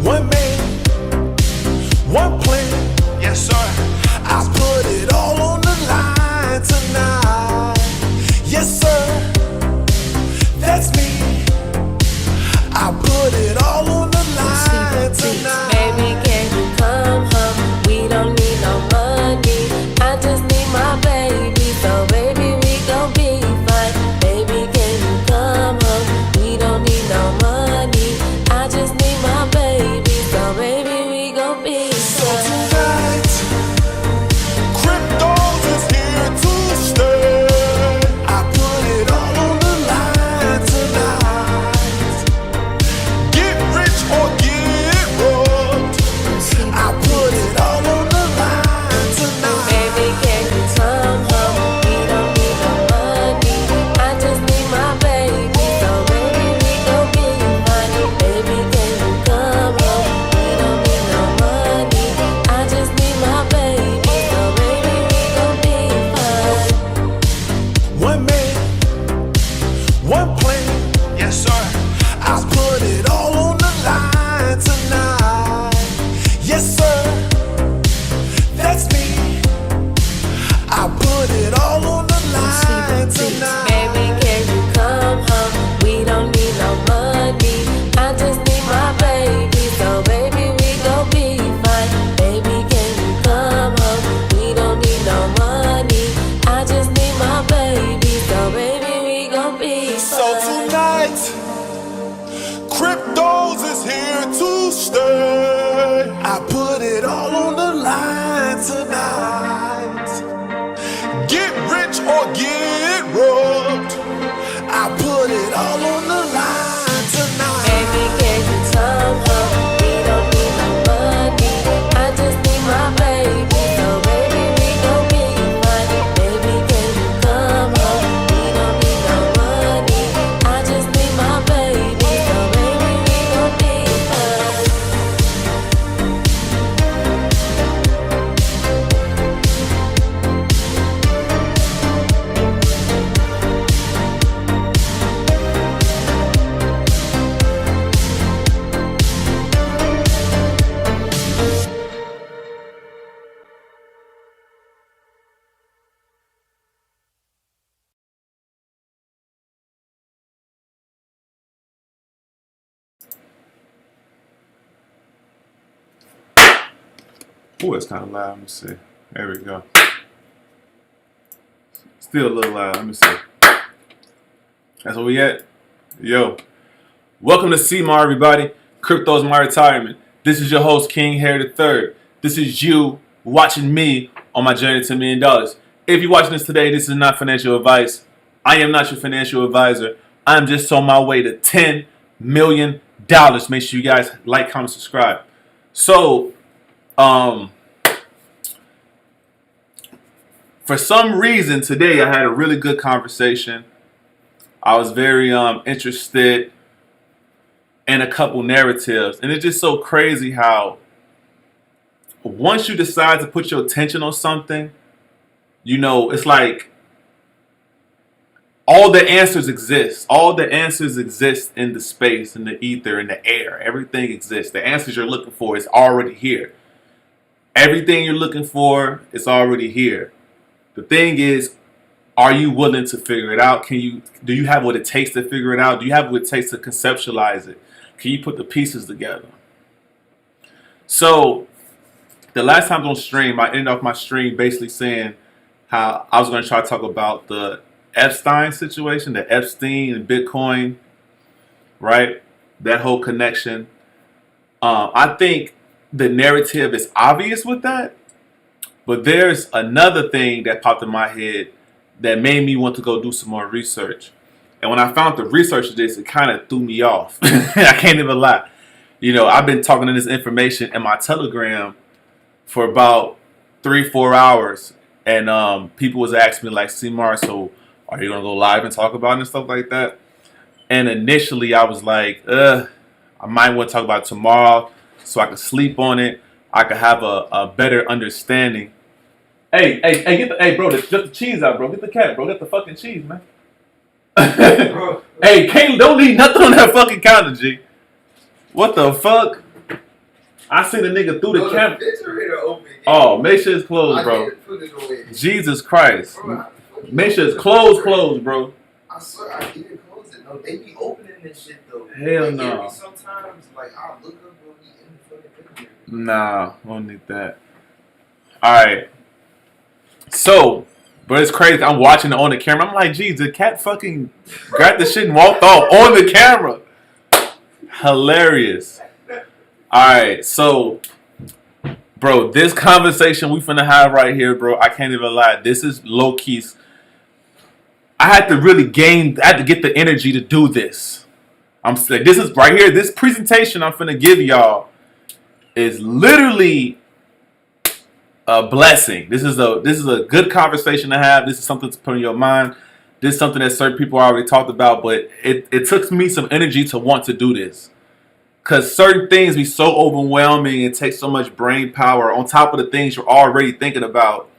One man, one plan. Yes, sir. I put it all on the line tonight. Yes, sir. That's me. I put it all on the line tonight. Baby, can you come home? We don't need no money. I just need my baby. So baby, we gon' be fine. Baby, can you come home? We don't need no money. I just need my baby. So baby, we gon' be So fine. tonight, cryptos is here to stay. I put it all on the line tonight. Get rich or get robbed. I put it all on the line tonight. Baby, can you come home? We don't need no money. I just need my baby. So baby, we gon' be fine. Baby, can you come home? We don't need no money. I just need my baby. So baby, we gon' be fine. One man, one plan. Yes, sir. I put it all on the line tonight. Yes, sir. That's me. I put it all on the line tonight. Baby, can you come home? We don't need no money. I just need my baby. So baby, we gon' be fine. Baby, can you come home? We don't need no money. I just need my baby. So baby, we gon' be So fine. tonight, cryptos is here to stay. I put it all on the line tonight. Get rich or get robbed. I put it all on the line tonight. Baby, can you come home? We don't need no money. I just need my baby. So baby, we gon' be fine. Baby, can you come home? We don't need no money. I just need my baby. So baby, we gon' be fine. Oh, it's kind of loud. Let me see. There we go. Still a little loud. Let me see. That's where we at. Yo, welcome to CMAR, everybody. Crypto's my retirement. This is your host, King Harry III. This is you watching me on my journey to $1 million. If you're watching this today, this is not financial advice. I am not your financial advisor. I'm just on my way to $10 million. Make sure you guys like, comment, subscribe. So, for some reason today I had a really good conversation. I was very interested in a couple narratives, and it's just so crazy how once you decide to put your attention on something, you know, it's like all the answers exist. All the answers exist in the space, in the ether, in the air. Everything exists. The answers you're looking for is already here. Everything you're looking for is already here. The thing is, are you willing to figure it out? Do you have what it takes to figure it out? Do you have what it takes to conceptualize it? Can you put the pieces together? So, the last time on stream, I ended off my stream basically saying how I was going to try to talk about the Epstein situation, the Epstein and Bitcoin, right? That whole connection. I think the narrative is obvious with that, but there's another thing that popped in my head that made me want to go do some more research. And when I found the research of this, it kind of threw me off. I can't even lie. You know, I've been talking to this information in my Telegram for about 3-4 hours, and people was asking me like, "CMAR, so are you gonna go live and talk about it and stuff like that?" And initially, I was like, I might want to talk about it tomorrow so I could sleep on it. I could have a better understanding. Hey, bro, get the cheese out, bro. Get the cat, bro. Get the fucking cheese, man. Hey, don't leave nothing on that fucking counter, G. What the fuck? I seen the nigga through the No, camera. the refrigerator open. Oh, make sure it's closed, I bro. didn't put it away. Jesus Christ. Bro, how the fuck you Make sure open it's the closed, refrigerator? bro. I swear I didn't close it. No, they be opening this shit though. Hell like, no. Every sometimes, like I'll look up when we in the fucking refrigerator. Nah, I don't need that. Alright. So, but it's crazy. I'm watching it on the camera. I'm like, geez, the cat fucking grabbed the shit and walked off on the camera. Hilarious. Alright, so, bro, this conversation we finna have right here, bro, I can't even lie. This is low key. I had to get the energy to do this. I'm saying, this is right here, this presentation I'm finna give y'all is literally a blessing. This is a good conversation to have. This is something to put in your mind. This is something that certain people already talked about, but it took me some energy to want to do this. Because certain things be so overwhelming and take so much brain power on top of the things you're already thinking about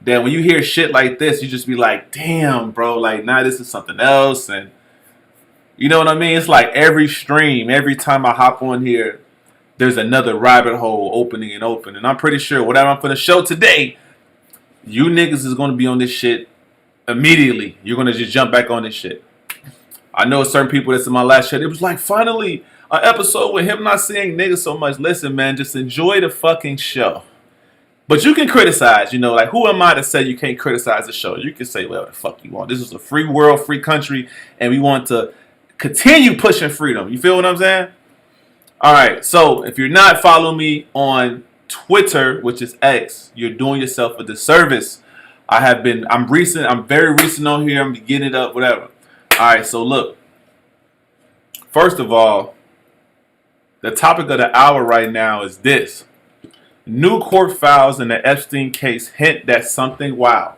that when you hear shit like this, you just be like, damn, bro, like, nah, this is something else. And you know what I mean? It's like every stream, every time I hop on here, there's another rabbit hole opening and open. And I'm pretty sure whatever I'm going to show today, you niggas is going to be on this shit immediately. You're going to just jump back on this shit. I know certain people that's in my last shit, it was like, finally, an episode with him not seeing niggas so much. Listen, man, just enjoy the fucking show. But you can criticize, you know, like, who am I to say you can't criticize the show? You can say whatever the fuck you want. This is a free world, free country, and we want to continue pushing freedom. You feel what I'm saying? All right, so if you're not following me on Twitter, which is X, you're doing yourself a disservice. I'm very recent on here. I'm getting it up, whatever. All right, so look. First of all, the topic of the hour right now is this. New court files in the Epstein case hint that something wild.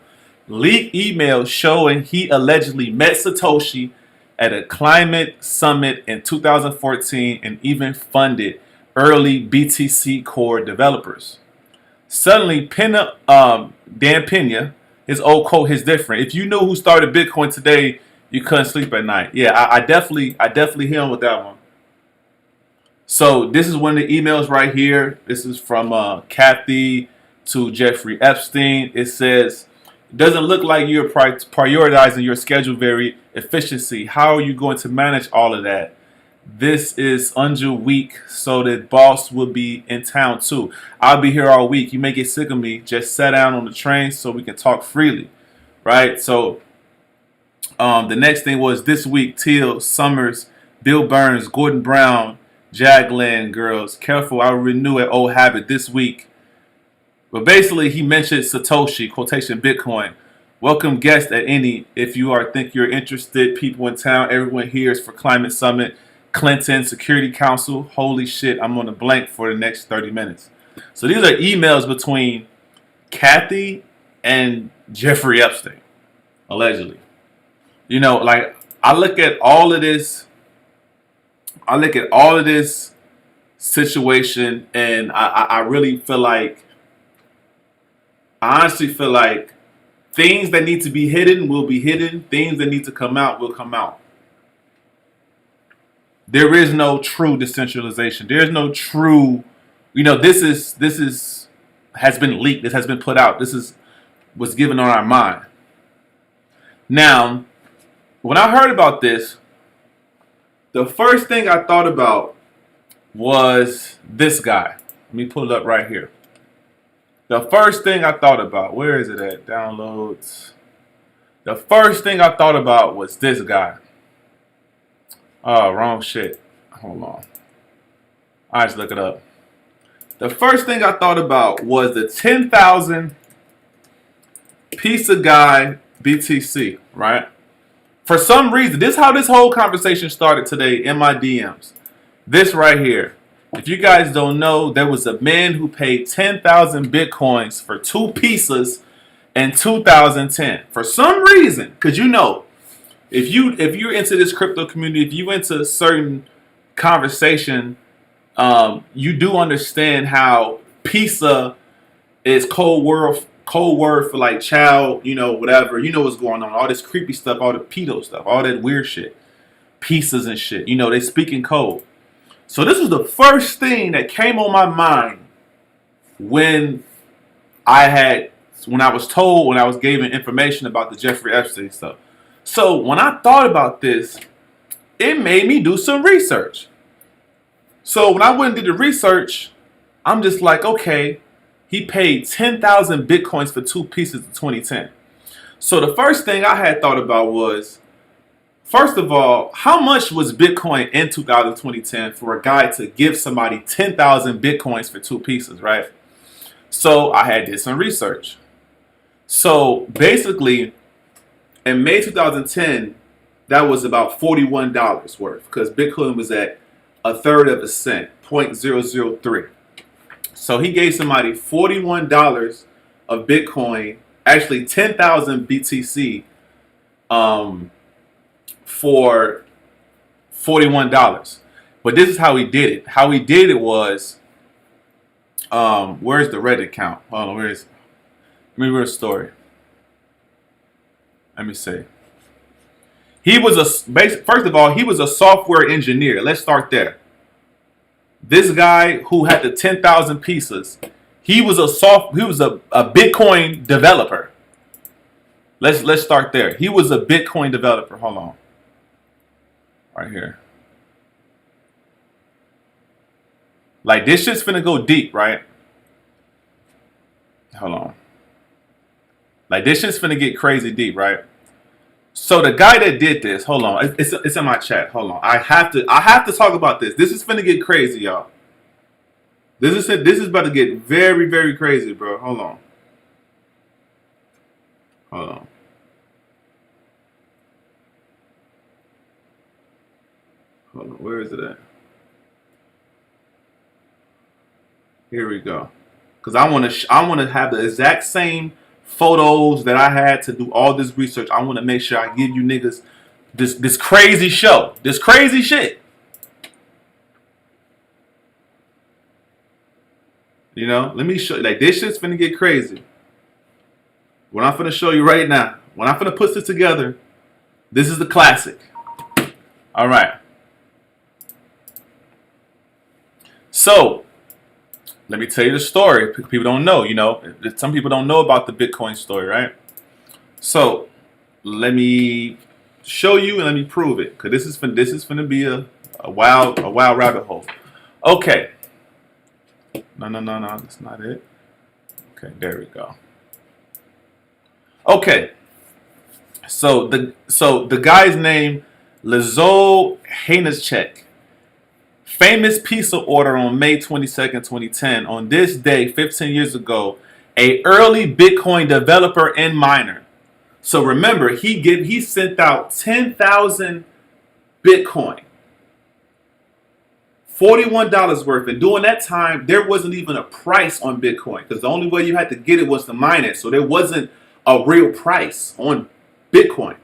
Leaked emails showing he allegedly met Satoshi at a climate summit in 2014 and even funded early BTC core developers. Suddenly, Dan Pena, his old quote is different. If you knew who started Bitcoin today, you couldn't sleep at night. Yeah, I definitely hear him with that one. So this is one of the emails right here. This is from Kathy to Jeffrey Epstein. It says, doesn't look like you're prioritizing your schedule very efficiency. How are you going to manage all of that? This is under week, so the boss will be in town too. I'll be here all week. You may get sick of me. Just sit down on the train so we can talk freely. Right? So the next thing was this week, Teal, Summers, Bill Burns, Gordon Brown, Jagland girls, careful, I will renew an old habit this week. But basically, he mentioned Satoshi, quotation Bitcoin. Welcome guests at any, if you think you're interested, people in town, everyone here is for Climate Summit, Clinton, Security Council. Holy shit, I'm on a blank for the next 30 minutes. So these are emails between Kathy and Jeffrey Epstein, allegedly. You know, like, I look at all of this situation, and I really feel like, I honestly feel like things that need to be hidden will be hidden. Things that need to come out will come out. There is no true decentralization. There is no true, you know, this has been leaked. This has been put out. This was given on our mind. Now, when I heard about this, the first thing I thought about was this guy. Let me pull it up right here. The first thing I thought about, where is it at? Downloads. The first thing I thought about was this guy. Oh, wrong shit. Hold on. I just look it up. The first thing I thought about was the 10,000 piece of guy BTC, right? For some reason, this is how this whole conversation started today in my DMs. This right here. If you guys don't know, there was a man who paid 10,000 Bitcoins for 2 pieces in 2010. For some reason, because you know, if you're into this crypto community, if you're into a certain conversation, you do understand how pizza is code word for like child, you know, whatever. You know what's going on. All this creepy stuff, all the pedo stuff, all that weird shit. Pizzas and shit. You know, they speak in code. So this was the first thing that came on my mind when I was given information about the Jeffrey Epstein stuff. So when I thought about this, it made me do some research. So when I went and did the research, I'm just like, okay, he paid 10,000 Bitcoins for 2 pieces in 2010. So the first thing I had thought about was, first of all, how much was Bitcoin in 2010 for a guy to give somebody 10,000 Bitcoins for 2 pieces, right? So I had did some research. So basically, in May 2010, that was about $41 worth because Bitcoin was at a third of a cent, 0.003. So he gave somebody $41 of Bitcoin, actually 10,000 BTC, for $41. But this is how he did it. How he did it was, where's the Reddit account? Hold on, where's the story? Let me see. He was first of all, he was a software engineer. Let's start there. This guy who had the 10,000 pieces, he was a Bitcoin developer. Let's start there. He was a Bitcoin developer. Hold on. Right here. Like this shit's finna go deep, right? Hold on. Like this shit's finna get crazy deep, right? So the guy that did this, hold on, it's in my chat. Hold on, I have to talk about this. This is finna get crazy, y'all. This is about to get very, very crazy, bro. Hold on. Where is it at? Here we go. Because I want to have the exact same photos that I had to do all this research. I want to make sure I give you niggas this crazy show, this crazy shit. You know, let me show you. Like this shit's finna get crazy. What I'm finna show you right now, when I'm finna put this together, this is the classic. All right. So let me tell you the story. People don't know, you know. Some people don't know about the Bitcoin story, right? So let me show you and let me prove it, because this is finna be a wild rabbit hole. Okay. No, that's not it. Okay, there we go. Okay. So the guy's name, Lazo Haineschek. Famous pizza order on May 22nd, 2010. On this day, 15 years ago, a early Bitcoin developer and miner. So remember, he sent out 10,000 Bitcoin, $41 worth. And during that time, there wasn't even a price on Bitcoin because the only way you had to get it was to mine it. So there wasn't a real price on Bitcoin.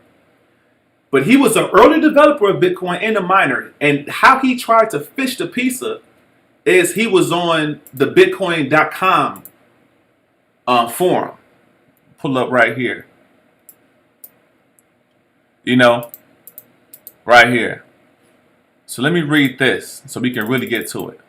But he was an early developer of Bitcoin and a miner. And how he tried to fish the pizza is he was on the Bitcoin.com forum. Pull up right here. You know, right here. So let me read this so we can really get to it.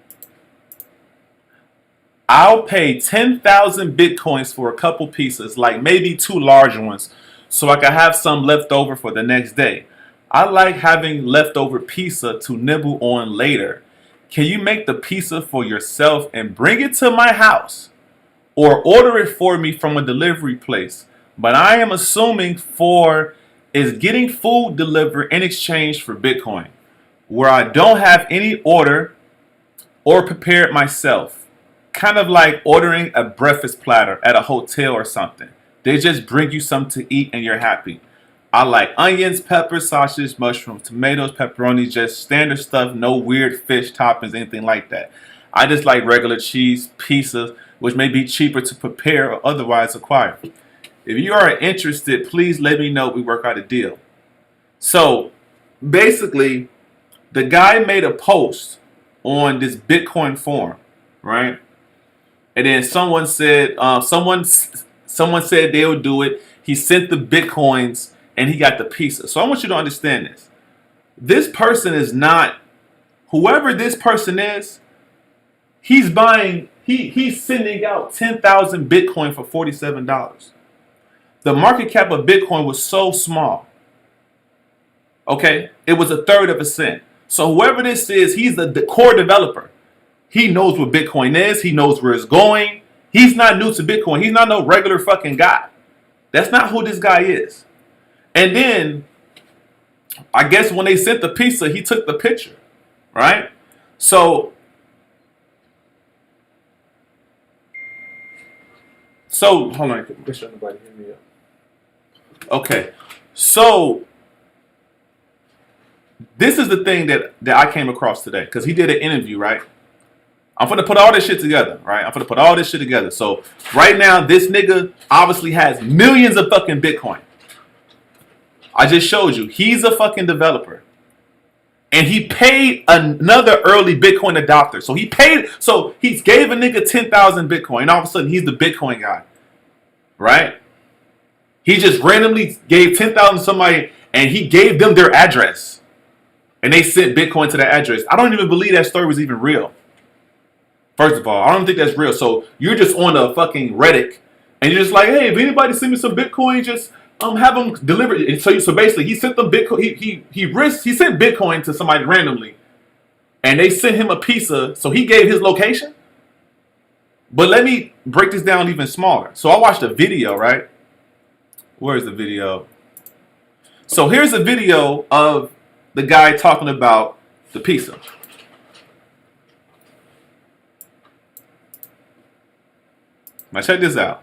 I'll pay 10,000 Bitcoins for a couple pieces, like maybe 2 large ones, so I can have some left over for the next day. I like having leftover pizza to nibble on later. Can you make the pizza for yourself and bring it to my house? Or order it for me from a delivery place? But I am assuming is getting food delivered in exchange for Bitcoin, where I don't have any order or prepare it myself. Kind of like ordering a breakfast platter at a hotel or something. They just bring you something to eat and you're happy. I like onions, peppers, sausage, mushrooms, tomatoes, pepperoni, just standard stuff, no weird fish toppings, anything like that. I just like regular cheese, pizza, which may be cheaper to prepare or otherwise acquire. If you are interested, please let me know. We work out a deal. So basically, the guy made a post on this Bitcoin forum, right? And then someone said they would do it. He sent the Bitcoins and he got the pizza. So I want you to understand this. This person is not whoever this person is, he's buying, he's sending out 10,000 Bitcoin for $47. The market cap of Bitcoin was so small. Okay? It was a third of a cent. So whoever this is, he's the core developer. He knows what Bitcoin is. He knows where it's going. He's not new to Bitcoin. He's not no regular fucking guy. That's not who this guy is. And then, I guess when they sent the pizza, he took the picture. Right? So hold on. Make sure nobody hear me up. Okay. So this is the thing that I came across today. Because he did an interview, right? I'm going to put all this shit together, right? I'm going to put all this shit together. So right now, this nigga obviously has millions of fucking Bitcoin. I just showed you. He's a fucking developer. And he paid another early Bitcoin adopter. So he gave a nigga 10,000 Bitcoin. And all of a sudden, he's the Bitcoin guy. Right? He just randomly gave 10,000 to somebody and he gave them their address. And they sent Bitcoin to that address. I don't even believe that story was even real. First of all, I don't think that's real. So you're just on a fucking Reddit and you're just like, hey, if anybody send me some Bitcoin, just have them deliver it. So basically, he sent them Bitcoin. He sent Bitcoin to somebody randomly, and they sent him a pizza. So he gave his location. But let me break this down even smaller. So I watched a video, right? Where's the video? So here's a video of the guy talking about the pizza. Now check this out.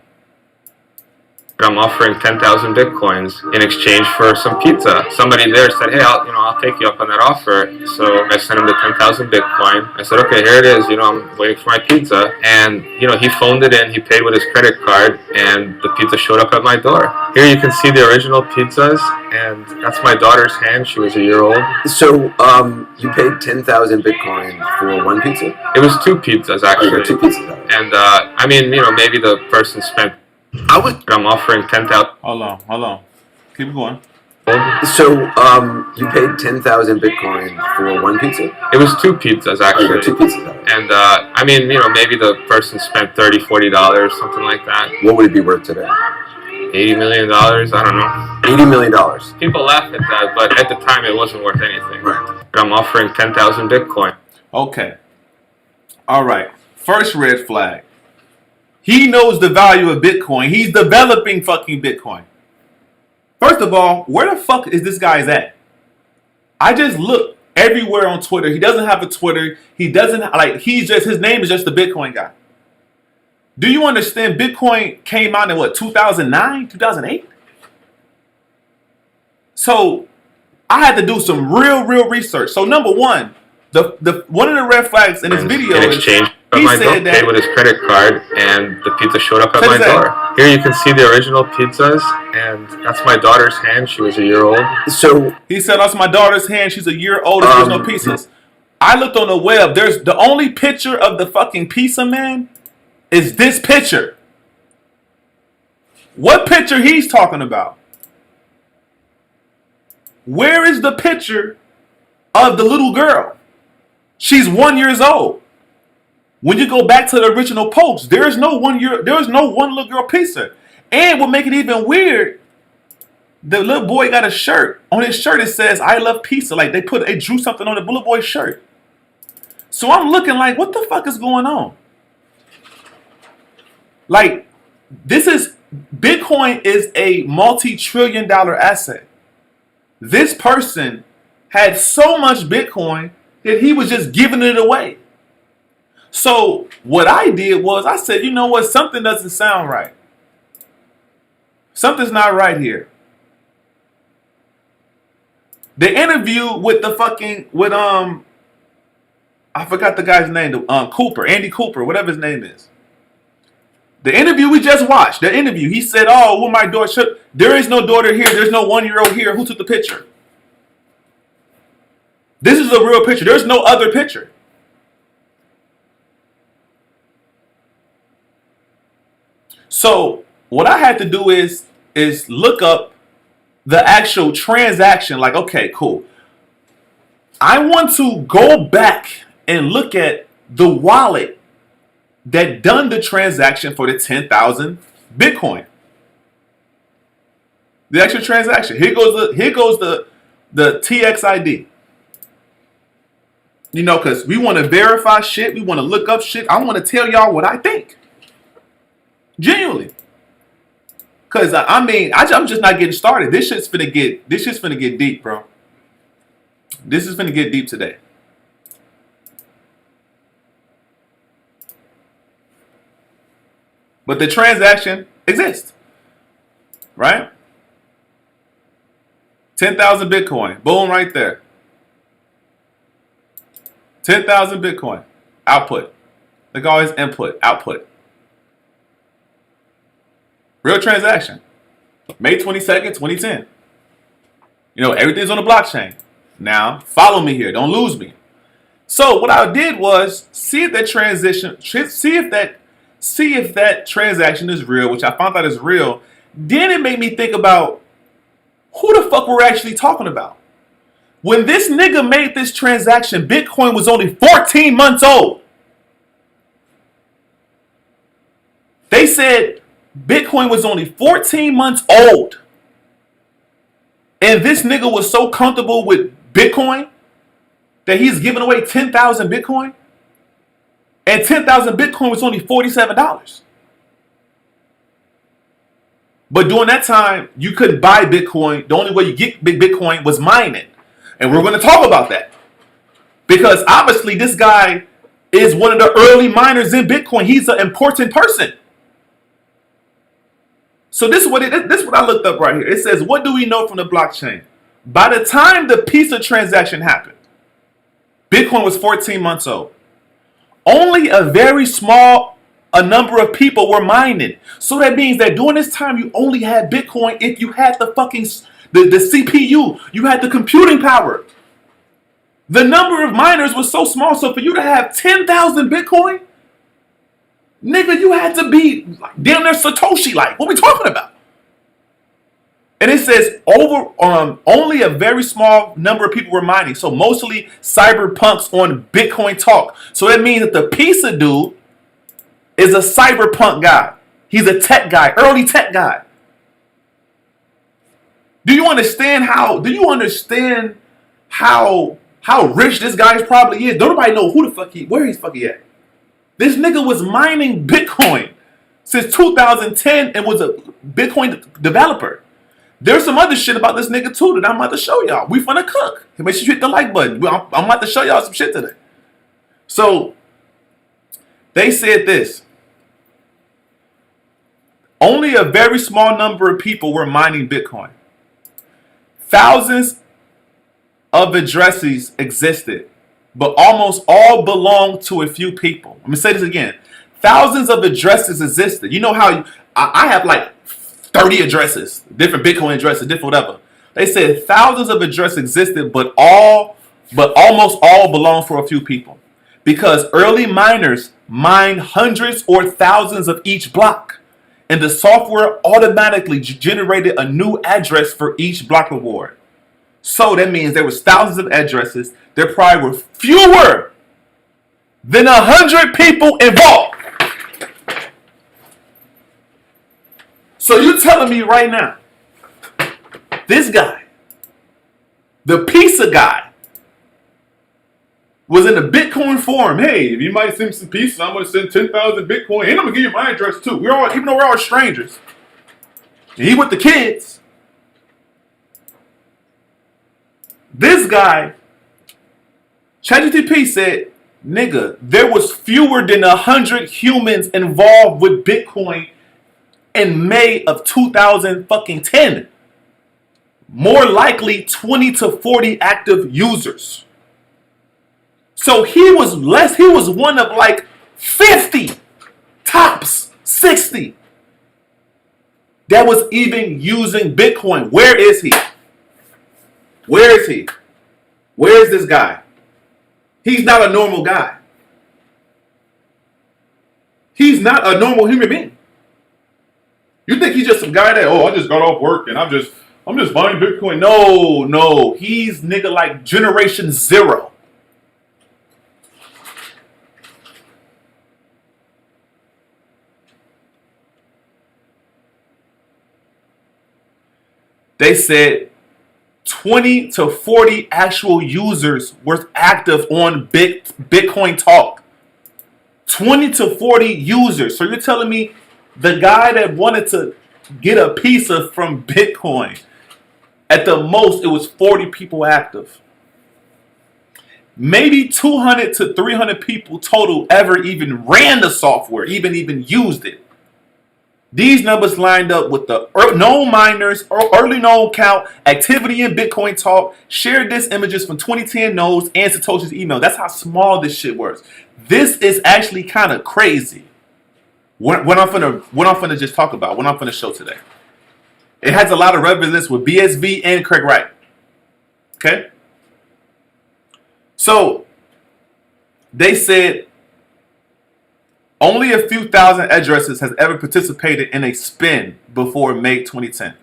I'm offering 10,000 Bitcoins in exchange for some pizza. Somebody there said, hey, I'll take you up on that offer. So I sent him the 10,000 Bitcoin. I said, okay, here it is. I'm waiting for my pizza. And, he phoned it in. He paid with his credit card and the pizza showed up at my door. Here you can see the original pizzas and that's my daughter's hand. She was a year old. So, you paid 10,000 Bitcoin for one pizza? It was two pizzas, actually. Oh, two pizzas. And, maybe the person spent I'm offering 10,000. Hold on. Keep going. So, you paid 10,000 Bitcoin for one pizza? It was two pizzas, actually. Oh, two pizzas. And, maybe the person spent $30, $40, something like that. What would it be worth today? $80 million? I don't know. $80 million. People laugh at that, but at the time it wasn't worth anything. Right. I'm offering 10,000 Bitcoin. Okay. All right. First red flag. He knows the value of Bitcoin. He's developing fucking Bitcoin. First of all, where the fuck is this guy's at? I just looked everywhere on Twitter. He doesn't have a Twitter. He doesn't, his name is just the Bitcoin guy. Do you understand Bitcoin came out in 2009, 2008? So I had to do some real research. So number one, the one of the red flags in this video in exchange is he said that paid with his credit card and the pizza showed up at my door. Here you can see the original pizzas and that's my daughter's hand. She was a year old. So he said that's my daughter's hand. She's a year old. There's no pizzas. I looked on the web. There's the only picture of the fucking pizza man is this picture. What picture he's talking about? Where is the picture of the little girl? She's 1 year old. When you go back to the original post, there's no one little girl pizza. And what make it even weird, the little boy got a shirt. On his shirt it says, I love pizza. Like they drew something on the little boy's shirt. So I'm looking like, what the fuck is going on? Like, Bitcoin is a multi-trillion-dollar asset. This person had so much Bitcoin that he was just giving it away. So what I did was I said, you know what? Something doesn't sound right. Something's not right here. The interview with I forgot the guy's name, Cooper, Andy Cooper, whatever his name is. The interview we just watched, the interview, he said, oh, well, my daughter, there is no daughter here. There's no 1 year old here. Who took the picture? This is a real picture. There's no other picture. So what I had to do is look up the actual transaction. Like, okay, cool. I want to go back and look at the wallet that done the transaction for the 10,000 Bitcoin. The actual transaction. Here goes the TXID. You know, because we want to verify shit. We want to look up shit. I want to tell y'all what I think. Genuinely. Because, I'm just not getting started. This shit's finna get deep, bro. This is finna get deep today. But the transaction exists. Right? 10,000 Bitcoin. Boom, right there. 10,000 Bitcoin. Output. Look at all his input. Output. Real transaction. May 22nd, 2010. You know, everything's on the blockchain. Now, follow me here. Don't lose me. So what I did was see if that transaction is real, which I found out is real. Then it made me think about who the fuck we're actually talking about. When this nigga made this transaction, Bitcoin was only 14 months old. They said Bitcoin was only 14 months old. And this nigga was so comfortable with Bitcoin that he's giving away 10,000 Bitcoin. And 10,000 Bitcoin was only $47. But during that time, you couldn't buy Bitcoin. The only way you get big Bitcoin was mining. And we're going to talk about that. Because obviously this guy is one of the early miners in Bitcoin. He's an important person. So this is what I looked up right here. It says, what do we know from the blockchain? By the time the Pizza transaction happened, Bitcoin was 14 months old. Only a very small number of people were mining. So that means that during this time, you only had Bitcoin if you had the fucking the CPU. You had the computing power. The number of miners was so small. So for you to have 10,000 Bitcoin, nigga, you had to be damn near Satoshi. Like, what we talking about? And it says only a very small number of people were mining. So mostly cyberpunks on Bitcoin Talk. So that means that the pizza dude is a cyberpunk guy. He's a tech guy, early tech guy. Do you understand how rich this guy probably is? Don't nobody know where he's fucking at. This nigga was mining Bitcoin since 2010 and was a Bitcoin developer. There's some other shit about this nigga too that I'm about to show y'all. We finna cook. Make sure you hit the like button. I'm about to show y'all some shit today. So, they said this. Only a very small number of people were mining Bitcoin. Thousands of addresses existed, but almost all belonged to a few people. Let me say this again. Thousands of addresses existed. You know how I have like 30 addresses, different Bitcoin addresses, different whatever. They said thousands of addresses existed, but almost all belonged for a few people. Because early miners mined hundreds or thousands of each block. And the software automatically generated a new address for each block reward. So that means there was thousands of addresses. There probably were fewer than 100 people involved. So you're telling me right now, this guy, the pizza guy, was in a Bitcoin forum. Hey, if you might send me some pizza, I'm going to send 10,000 Bitcoin. And I'm going to give you my address too. Even though we're all strangers. And he with the kids. This guy, ChatGPT said, nigga, there was fewer than 100 humans involved with Bitcoin in May of 2010. More likely 20 to 40 active users. So he was one of like 50, tops 60 that was even using Bitcoin. Where is he? Where is he? Where is this guy? He's not a normal guy. He's not a normal human being. You think he's just some guy that, I just got off work and I'm just I'm just buying Bitcoin. No. He's nigga like generation 0. They said 20 to 40 actual users were active on Bitcoin Talk. 20 to 40 users. So you're telling me the guy that wanted to get a piece of from Bitcoin, at the most it was 40 people active. Maybe 200 to 300 people total ever even ran the software, even used it. These numbers lined up with the known miners, early known count, activity in Bitcoin Talk, shared this images from 2010 nodes, and Satoshi's email. That's how small this shit works. This is actually kind of crazy. What I'm finna just talk about, what I'm finna show today. It has a lot of relevance with BSV and Craig Wright. Okay? So, they said only a few thousand addresses has ever participated in a spin before May 2010.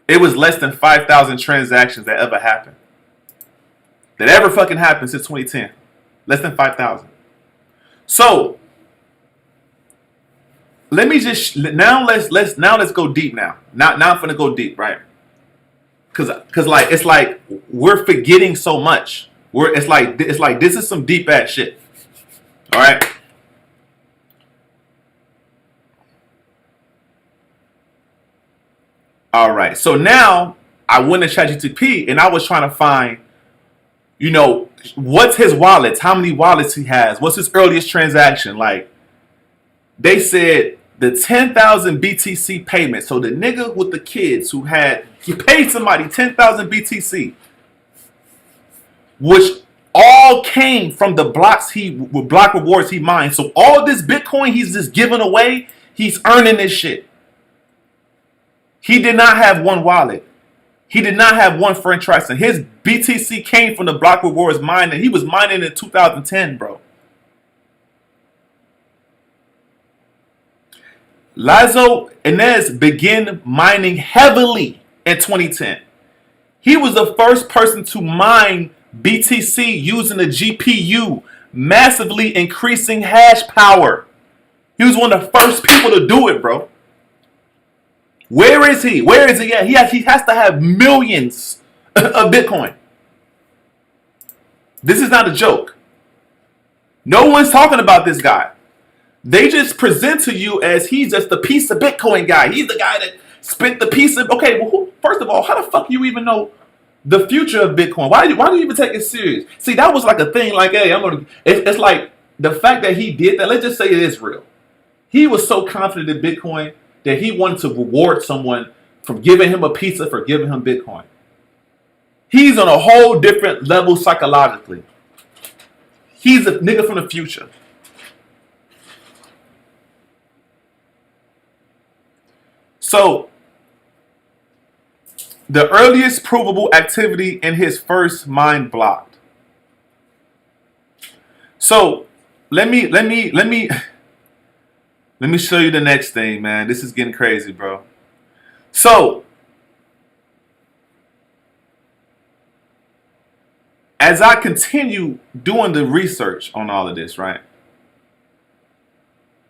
It was less than 5,000 transactions that ever happened. That ever fucking happened since 2010. Less than 5,000. So, let me just let's go deep now. Now I'm gonna go deep, right? Cause like it's like we're forgetting so much. It's like this is some deep ass shit. All right. All right. So now I went to ChatGPT and I was trying to find, what's his wallets? How many wallets he has? What's his earliest transaction? Like, they said the 10,000 BTC payment. So the nigga with the kids he paid somebody 10,000 BTC, which all came from the block rewards he mined. So all this Bitcoin he's just giving away, he's earning this shit. He did not have one wallet. He did not have one friend tracing. His BTC came from the block rewards mining. He was mining in 2010, bro. Lazo Inez began mining heavily in 2010. He was the first person to mine BTC using a GPU, massively increasing hash power. He was one of the first people to do it, bro. Where is he? Where is he at? He has to have millions of Bitcoin. This is not a joke. No one's talking about this guy. They just present to you as he's just the piece of Bitcoin guy. He's the guy that spent the piece of... Okay, well, first of all, how the fuck you even know the future of Bitcoin? Why do you even take it serious? See, that was like a thing like, hey, it's like the fact that he did that, let's just say it is real. He was so confident in Bitcoin that he wanted to reward someone from giving him a pizza for giving him Bitcoin. He's on a whole different level psychologically. He's a nigga from the future. So, the earliest provable activity in his first mine blocked. So, let me show you the next thing, man. This is getting crazy, bro. So, as I continue doing the research on all of this, right?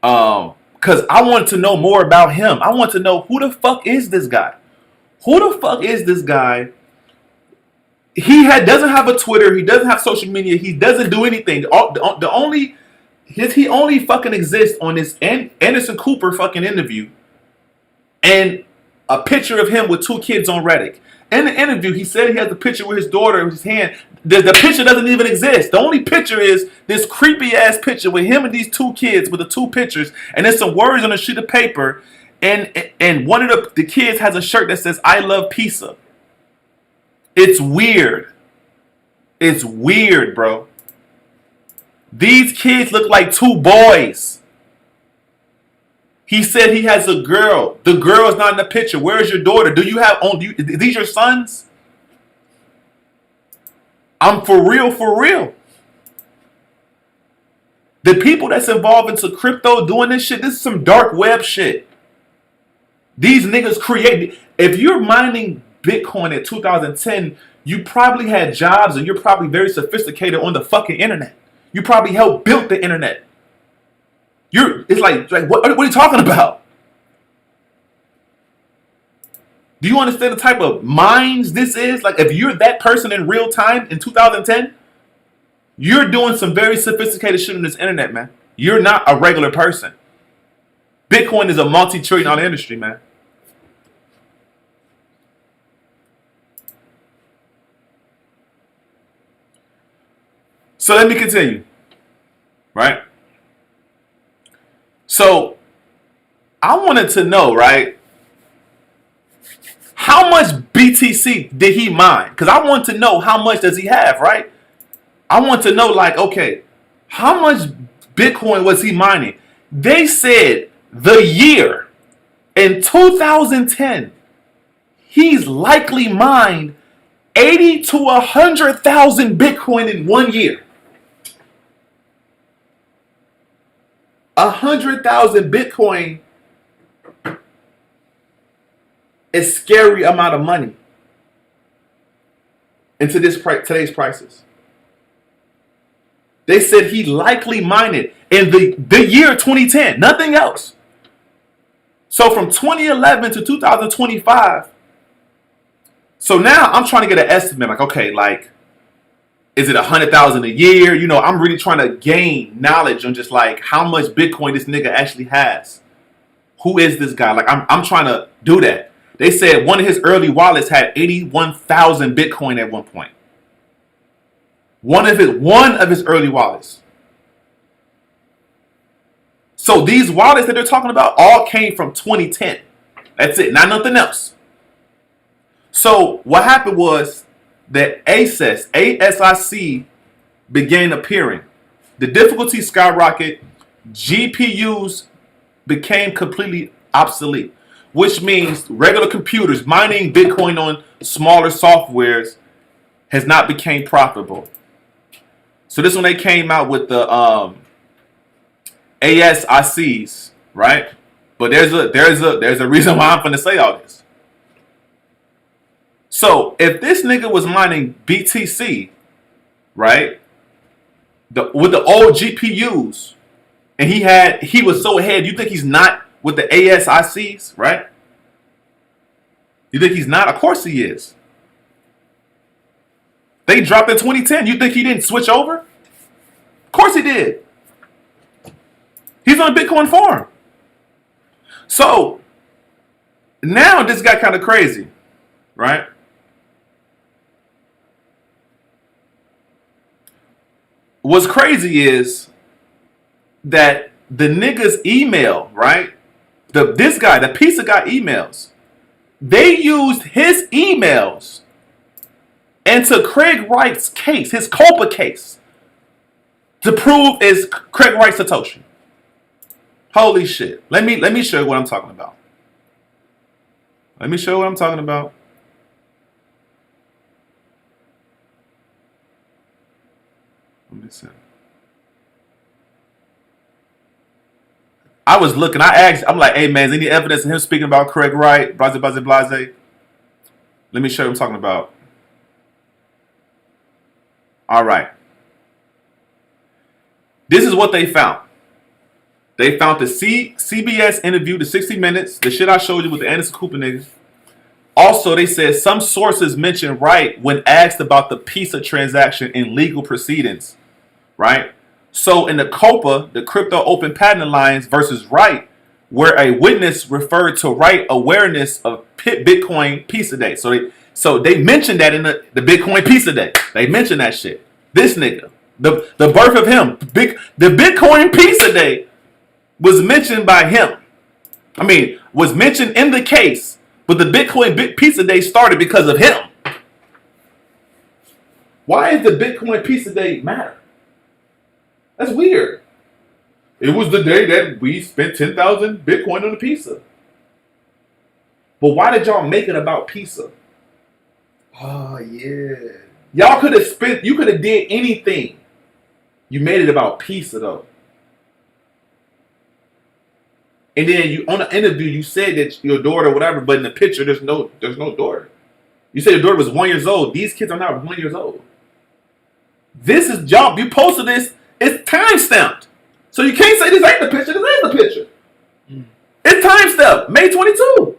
Because I want to know more about him. I want to know who the fuck is this guy? Who the fuck is this guy? He doesn't have a Twitter. He doesn't have social media. He doesn't do anything. He only fucking exists on this Anderson Cooper fucking interview and a picture of him with two kids on Reddit. In the interview, he said he has a picture with his daughter in his hand. The picture doesn't even exist. The only picture is this creepy ass picture with him and these two kids with the two pictures, and there's some words on a sheet of paper, and one of the kids has a shirt that says "I love pizza." It's weird. It's weird, bro. These kids look like two boys. He said he has a girl. The girl is not in the picture. Where is your daughter? Are these your sons? I'm for real, for real. The people that's involved into crypto doing this shit, this is some dark web shit. These niggas create. If you're mining Bitcoin in 2010, you probably had jobs and you're probably very sophisticated on the fucking internet. You probably helped build the internet. It's like what are you talking about? Do you understand the type of minds this is? Like, if you're that person in real time in 2010, you're doing some very sophisticated shit on this internet, man. You're not a regular person. Bitcoin is a multi-trillion-dollar industry, man. So let me continue, right? So I wanted to know, right, how much BTC did he mine? Because I want to know how much does he have, right? I want to know, like, okay, how much Bitcoin was he mining? They said the year in 2010, he's likely mined 80 to 100,000 Bitcoin in 1 year. 100,000 Bitcoin is scary amount of money into today's prices. They said he likely mined it in the year 2010, nothing else. So from 2011 to 2025. So now I'm trying to get an estimate, like, okay, like, is it 100,000 a year? You know, I'm really trying to gain knowledge on just like how much Bitcoin this nigga actually has. Who is this guy? Like, I'm trying to do that. They said one of his early wallets had 81,000 Bitcoin at one point. One of his early wallets. So these wallets that they're talking about all came from 2010. That's it, not nothing else. So what happened was that ASIC began appearing. The difficulty skyrocketed. GPUs became completely obsolete, which means regular computers mining Bitcoin on smaller softwares has not became profitable. So this when they came out with the ASICs, right? But there's a reason why I'm going to say all this. So if this nigga was mining BTC, right, with the old GPUs, and he was so ahead, you think he's not with the ASICs, right? You think he's not? Of course he is. They dropped in 2010. You think he didn't switch over? Of course he did. He's on a Bitcoin farm. So now this got kind of crazy, right? What's crazy is that the nigga's email, right? This guy, the piece of guy emails, they used his emails into Craig Wright's case, his Copa case, to prove is Craig Wright Satoshi. Holy shit. Let me show you what I'm talking about. Let me show you what I'm talking about. Let me see. I was looking, I'm like, hey man, is any evidence of him speaking about Craig Wright? Blase, blase, blase. Let me show you what I'm talking about. All right. This is what they found. They found the CBS interview, the 60 Minutes, the shit I showed you with the Anderson Cooper niggas. Also, they said some sources mentioned Wright when asked about the PISA transaction in legal proceedings, right? So in the COPA, the Crypto Open Patent Alliance versus Wright, where a witness referred to Wright awareness of Bitcoin PISA Day. So they mentioned that in the Bitcoin PISA Day. They mentioned that shit. This nigga, the birth of him, the Bitcoin PISA Day was mentioned by him. I mean, was mentioned in the case, but the Bitcoin PISA Day started because of him. Why does the Bitcoin PISA Day matter? That's weird. It was the day that we spent 10,000 Bitcoin on the PISA. But why did y'all make it about PISA? Oh yeah. Y'all could have you could have did anything. You made it about PISA though. And then you on the interview you said that your daughter or whatever, but in the picture there's no daughter. You said your daughter was 1 year old. These kids are not 1 year old. This is job. You posted this. It's time stamped. So you can't say this ain't the picture. This ain't the picture. It's time stamped. May 22.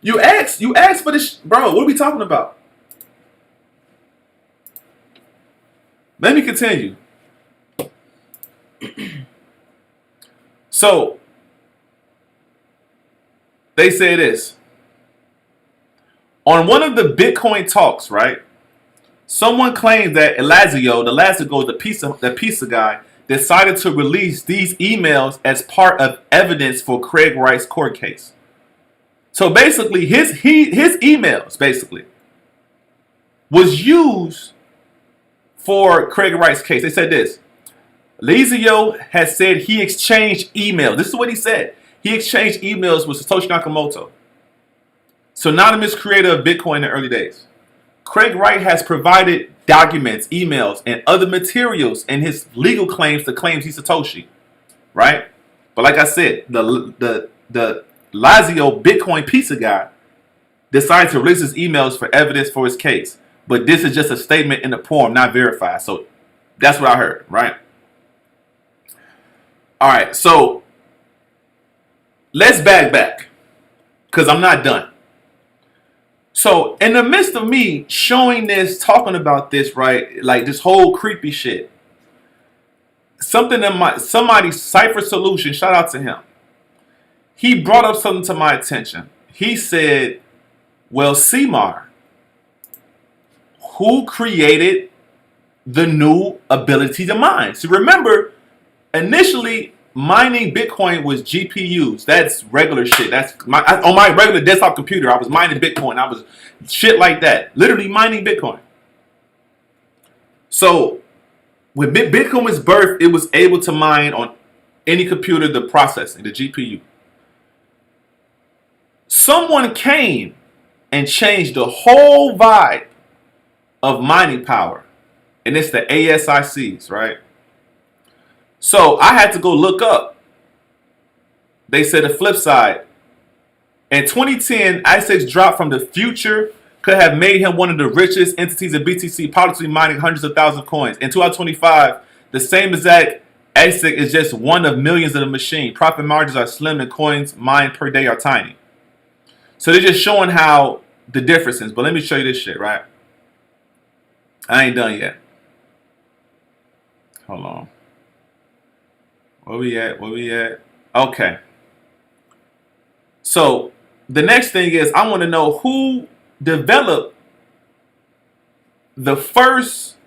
You asked for this, bro. What are we talking about? Let me continue. So they say this. On one of the Bitcoin talks, right? Someone claimed that Elazio, the pizza guy, decided to release these emails as part of evidence for Craig Wright's court case. So basically, his emails basically was used for Craig Wright's case. They said this. Elazio has said he exchanged emails. This is what he said. He exchanged emails with Satoshi Nakamoto, synonymous creator of Bitcoin in the early days. Craig Wright has provided documents, emails, and other materials in his legal claims to claims he's Satoshi, right? But like I said, the Lazio Bitcoin pizza guy decided to release his emails for evidence for his case. But this is just a statement in the poem, not verified. So that's what I heard, right? All right, so let's back because I'm not done. So in the midst of me showing this, talking about this, right, like this whole creepy shit, something in somebody's Cypher Solution, shout out to him. He brought up something to my attention. He said, well, Seymour, who created the new ability to mine? So remember, initially, mining Bitcoin was GPUs. That's regular shit. That's on my regular desktop computer. I was mining Bitcoin. I was shit like that. Literally mining Bitcoin. So when Bitcoin was birthed, it was able to mine on any computer the processing, the GPU. Someone came and changed the whole vibe of mining power. And it's the ASICs, right? So I had to go look up. They said the flip side. In 2010, ICEX dropped from the future could have made him one of the richest entities in BTC, probably mining hundreds of thousands of coins. In 2025, the same exact ICEX is just one of millions of the machine. Profit margins are slim and coins mined per day are tiny. So they're just showing how the difference is. But let me show you this shit, right? I ain't done yet. Hold on. Where we at? Okay. So the next thing is I want to know who developed the first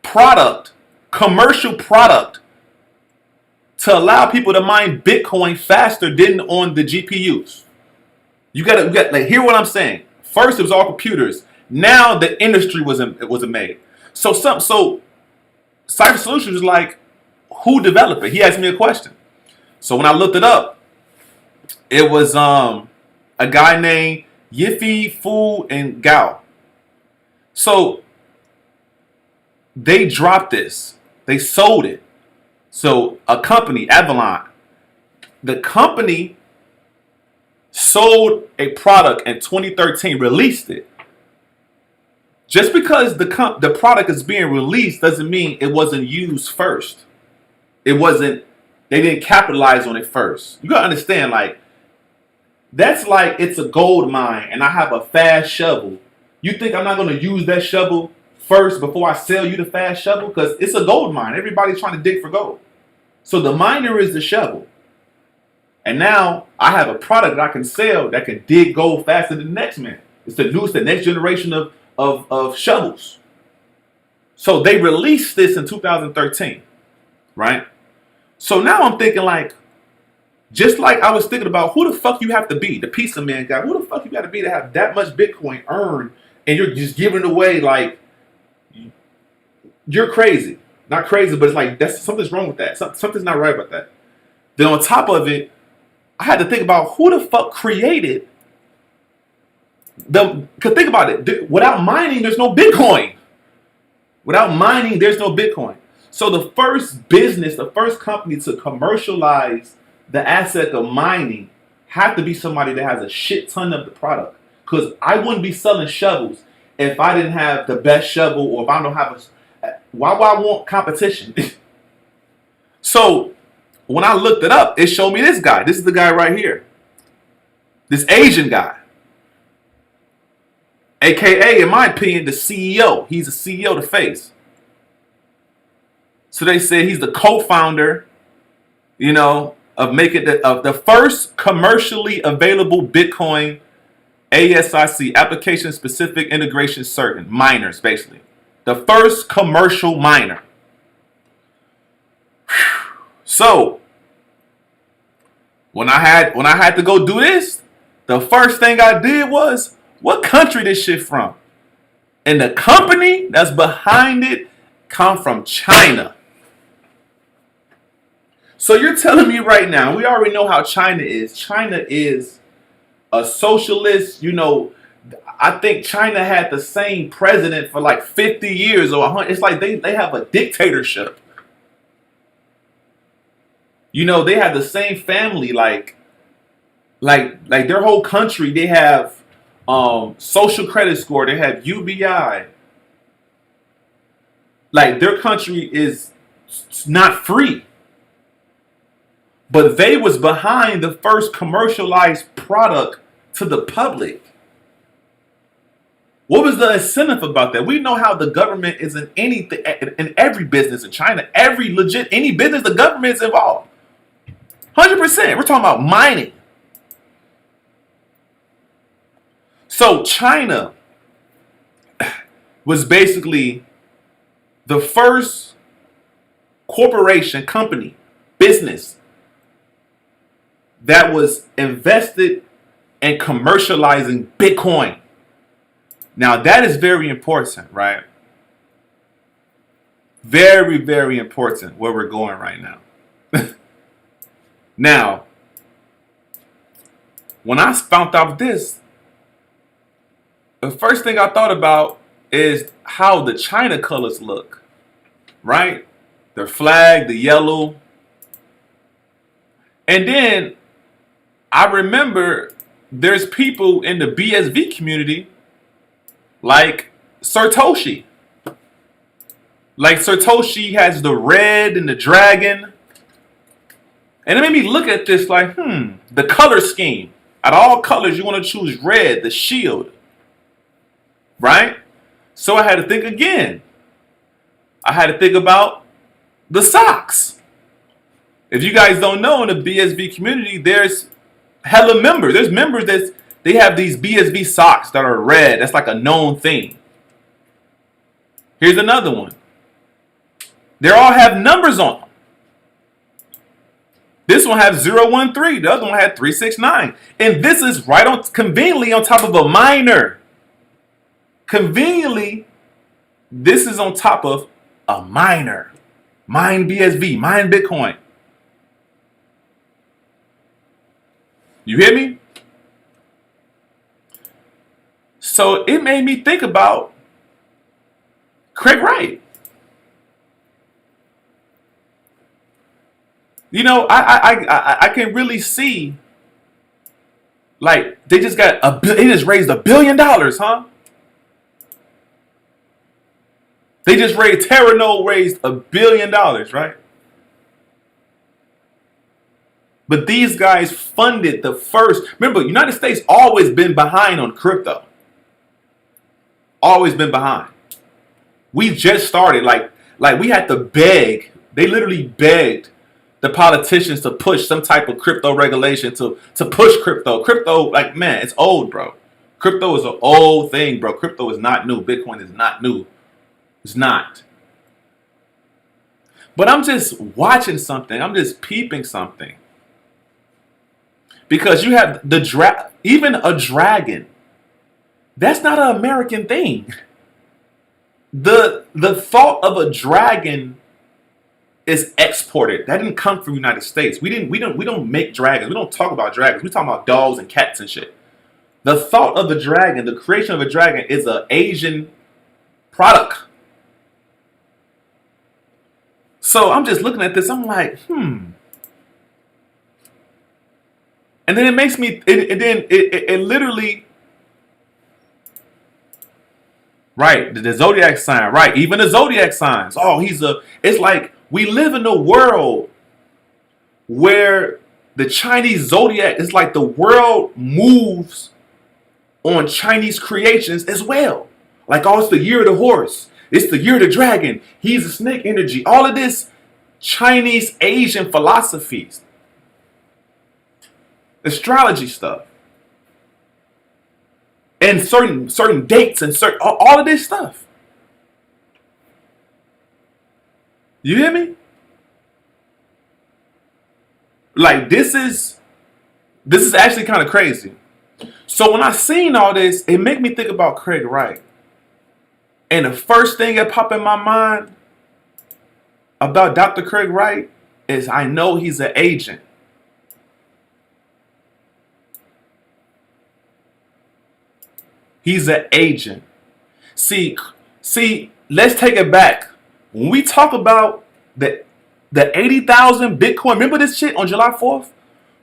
product, commercial product, to allow people to mine Bitcoin faster than on the GPUs. You gotta like hear what I'm saying. First it was all computers. Now the industry was made. So Cypher Solutions was like, who developed it? He asked me a question. So when I looked it up, it was a guy named Yiffy Fu and Gao. So they dropped this. They sold it. So a company, Avalon, the company sold a product in 2013, released it. Just because the product is being released doesn't mean it wasn't used first. They didn't capitalize on it first. You gotta understand, like, that's like it's a gold mine and I have a fast shovel. You think I'm not gonna use that shovel first before I sell you the fast shovel? Because it's a gold mine. Everybody's trying to dig for gold. So the miner is the shovel. And now I have a product that I can sell that can dig gold faster than the next man. It's the next generation of shovels. So they released this in 2013, right? So now I'm thinking, like, just like I was thinking about who the fuck you have to be, the pizza man guy, who the fuck you got to be to have that much Bitcoin earned and you're just giving it away, like, you're crazy. Not crazy, but it's like, something's wrong with that. Something's not right about that. Then on top of it, I had to think about who the fuck created because think about it. Without mining, there's no Bitcoin. Without mining, there's no Bitcoin. So the first business, the first company to commercialize the asset of mining have to be somebody that has a shit ton of the product. Because I wouldn't be selling shovels if I didn't have the best shovel, or if I don't have why would I want competition? So when I looked it up, it showed me this guy. This is the guy right here. This Asian guy. AKA, in my opinion, the CEO. He's a CEO to face. So they said he's the co-founder, of making the first commercially available Bitcoin ASIC, application specific integration certain miners, basically. The first commercial miner. So when I had to go do this, the first thing I did was, what country this shit from? And the company that's behind it come from China. So you're telling me right now, we already know how China is. China is a socialist, I think China had the same president for like 50 years or 100. It's like they have a dictatorship. They have the same family, like their whole country. They have social credit score. They have UBI. Like their country is not free. But they was behind the first commercialized product to the public. What was the incentive about that? We know how the government is in anything, in every business in China. Any business, the government is involved. 100%. We're talking about mining. So China was basically the first corporation, company, business that was invested in commercializing Bitcoin. Now that is very important, right? Very, very important where we're going right now. Now, when I found out this, the first thing I thought about is how the China colors look, right? Their flag, the yellow. And then I remember there's people in the BSV community like Satoshi. Like Satoshi has the red and the dragon. And it made me look at this like, the color scheme. Out of all colors, you want to choose red, the shield. Right? So I had to think again. I had to think about the socks. If you guys don't know, in the BSV community, there's hella members. There's members that they have these BSV socks that are red. That's like a known thing. Here's another one. They all have numbers on them. This one has 013. The other one had 369. And this is conveniently on top of a miner. Conveniently, this is on top of a miner. Mine BSV, mine Bitcoin. You hear me? So it made me think about Craig Wright. I can really see, like, they just raised $1 billion, huh? They just raised, Terranode raised $1 billion, right? But these guys funded the first. Remember, United States always been behind on crypto. Always been behind. We just started, like we had to beg. They literally begged the politicians to push some type of crypto regulation to push crypto. Crypto, like, man, it's old, bro. Crypto is an old thing, bro. Crypto is not new. Bitcoin is not new. It's not. But I'm just watching something. I'm just peeping something. Because you have even a dragon. That's not an American thing. The thought of a dragon is exported. That didn't come from the United States. We don't make dragons. We don't talk about dragons. We talk about dogs and cats and shit. The thought of a dragon, the creation of a dragon, is an Asian product. So I'm just looking at this. I'm like, And then it makes me, it literally, right, the zodiac sign, right, even the zodiac signs. Oh, it's like we live in a world where the Chinese zodiac is like the world moves on Chinese creations as well. Like, oh, it's the year of the horse. It's the year of the dragon. He's a snake energy. All of this Chinese Asian philosophies, astrology stuff, and certain dates and all of this stuff. You hear me? Like, this is actually kind of crazy. So when I seen all this, it made me think about Craig Wright. And the first thing that popped in my mind about Dr. Craig Wright is I know he's an agent. He's an agent. See, let's take it back. When we talk about the 80,000 Bitcoin, remember this shit on July 4th?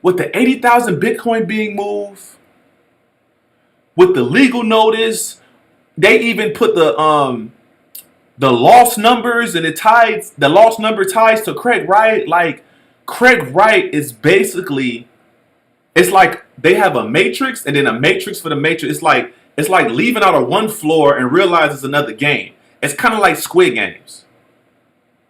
With the 80,000 Bitcoin being moved, with the legal notice, they even put the lost numbers, and the lost number ties to Craig Wright. Like, Craig Wright is basically, it's like they have a matrix and then a matrix for the matrix. It's like leaving out of one floor and realize it's another game. It's kind of like Squid Games.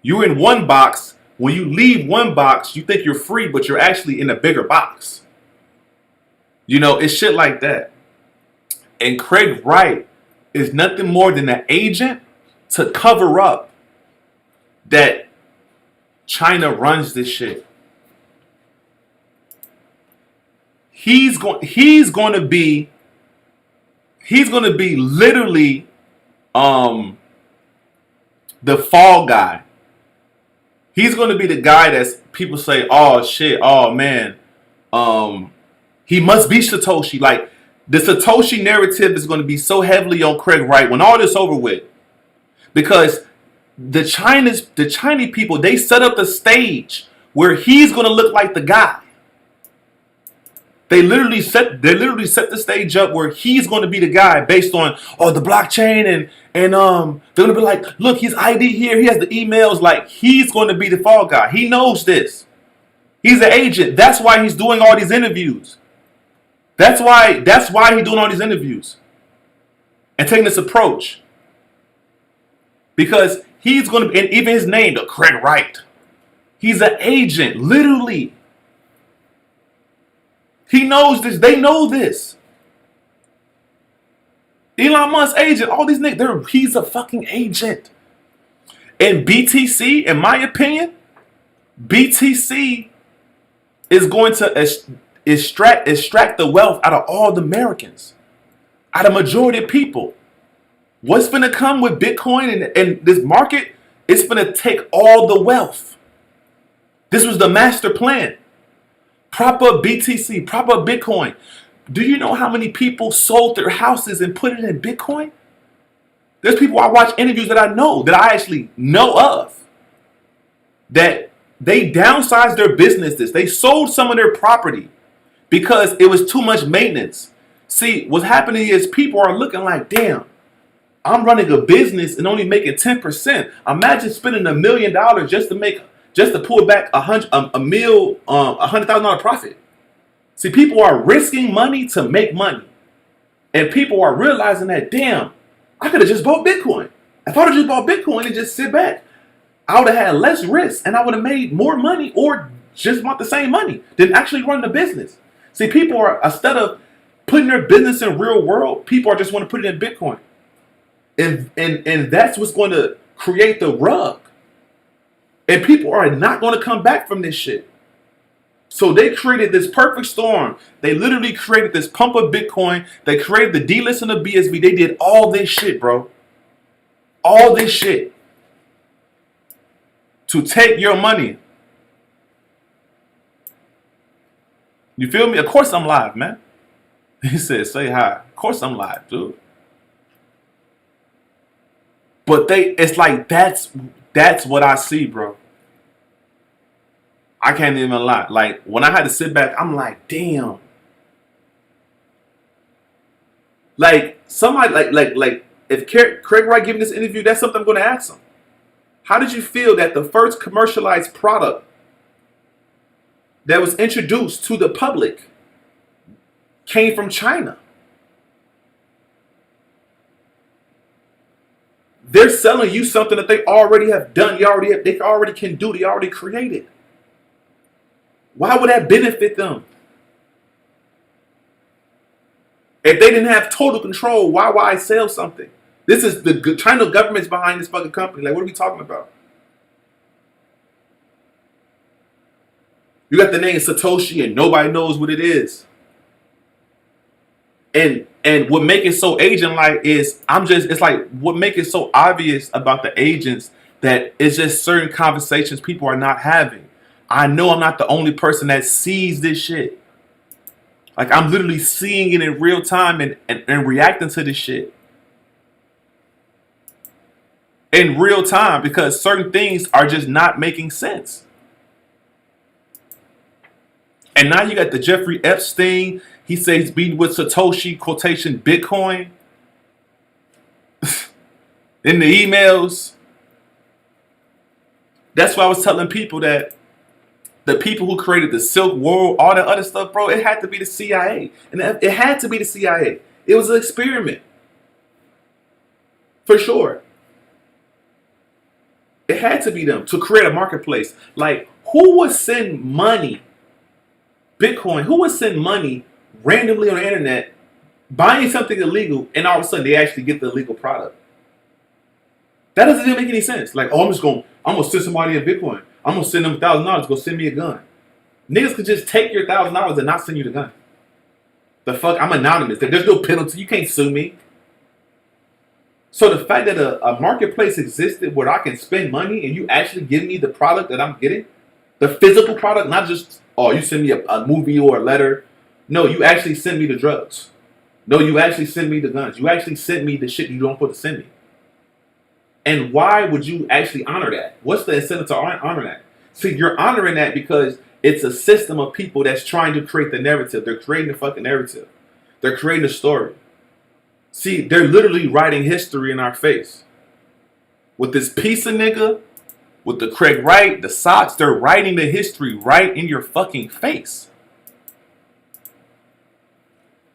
You're in one box. When you leave one box, you think you're free, but you're actually in a bigger box. You know, it's shit like that. And Craig Wright is nothing more than an agent to cover up that China runs this shit. He's going to be literally the fall guy. He's going to be the guy that's people say, oh shit, oh man, he must be Satoshi. Like, the Satoshi narrative is going to be so heavily on Craig Wright when all this over with, because the Chinese people, they set up the stage where he's going to look like the guy. They literally set the stage up where he's going to be the guy based on the blockchain, and they're going to be like, look, he's ID here, he has the emails. Like, he's going to be the fall guy. He knows this. He's an agent. That's why he's doing all these interviews. That's why he's doing all these interviews and taking this approach, because he's going to be, and even his name, the Craig Wright. He's an agent, literally. He knows this. They know this. Elon Musk's agent. All these niggas. He's a fucking agent. And BTC, in my opinion, BTC is going to extract the wealth out of all the Americans, out of majority of people. What's going to come with Bitcoin and this market? It's going to take all the wealth. This was the master plan. Prop up BTC, prop up Bitcoin. Do you know how many people sold their houses and put it in Bitcoin? There's people I watch interviews that I actually know of, that they downsized their businesses. They sold some of their property because it was too much maintenance. See, what's happening is people are looking like, damn, I'm running a business and only making 10%. Imagine spending $1 million just to pull back $100,000 profit. See, people are risking money to make money. And people are realizing that, damn, I could have just bought Bitcoin. If I would have just bought Bitcoin and just sit back, I would have had less risk and I would have made more money, or just want the same money than actually run the business. See, people are, instead of putting their business in real world, people are just want to put it in Bitcoin. And that's what's going to create the rug. And people are not going to come back from this shit. So they created this perfect storm. They literally created this pump of Bitcoin. They created the delisting of BSV. They did all this shit, bro. All this shit to take your money. You feel me? Of course I'm live, man. He said, say hi. Of course I'm live, dude. But it's like, that's what I see, bro. I can't even lie. Like when I had to sit back, I'm like, damn. Like somebody like if Craig Wright giving this interview, that's something I'm going to ask him. How did you feel that the first commercialized product that was introduced to the public came from China? They're selling you something that they already have done. They already can do. They already created. Why would that benefit them? If they didn't have total control, why would I sell something? This is the China government's behind this fucking company. Like, what are we talking about? You got the name Satoshi and nobody knows what it is. And what make it so agent-like is it's like what make it so obvious about the agents that it's just certain conversations people are not having. I know I'm not the only person that sees this shit. Like I'm literally seeing it in real time and reacting to this shit. In real time because certain things are just not making sense. And now you got the Jeffrey Epstein. He says he's beating with Satoshi, quotation, Bitcoin. In the emails. That's why I was telling people that the people who created the Silk Road, all that other stuff, bro, it had to be the CIA. And it had to be the CIA. It was an experiment. For sure. It had to be them to create a marketplace. Like, who would send money, Bitcoin, who would send money randomly on the internet, buying something illegal, and all of a sudden they actually get the illegal product? That doesn't even make any sense. Like, oh, I'm gonna send somebody a Bitcoin. I'm gonna send them $1,000 to go send me a gun. Niggas could just take your $1,000 and not send you the gun. The fuck? I'm anonymous. There's no penalty. You can't sue me. So the fact that a marketplace existed where I can spend money and you actually give me the product that I'm getting, the physical product, not just, oh, you send me a movie or a letter. No, you actually send me the drugs. No, you actually send me the guns. You actually send me the shit you don't put to send me. And why would you actually honor that? What's the incentive to honor that? See, you're honoring that because it's a system of people that's trying to create the narrative. They're creating the fucking narrative. They're creating a story. See, they're literally writing history in our face. With this piece of nigga, with the Craig Wright, the socks, they're writing the history right in your fucking face.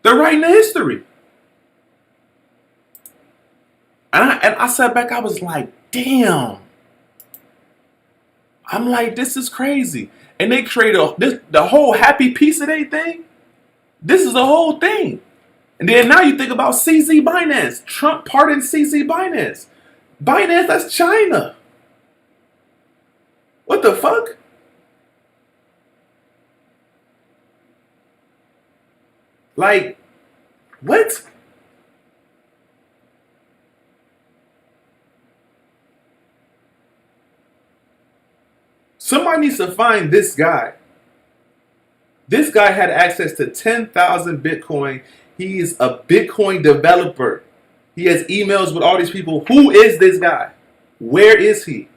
They're writing the history. And I sat back, I was like, damn. I'm like, this is crazy. And they created the whole happy piece of their thing. This is the whole thing. And then now you think about CZ Binance. Trump pardoned CZ Binance. Binance, that's China. What the fuck? Like, what? Somebody needs to find this guy. This guy had access to 10,000 Bitcoin. He is a Bitcoin developer. He has emails with all these people. Who is this guy? Where is he?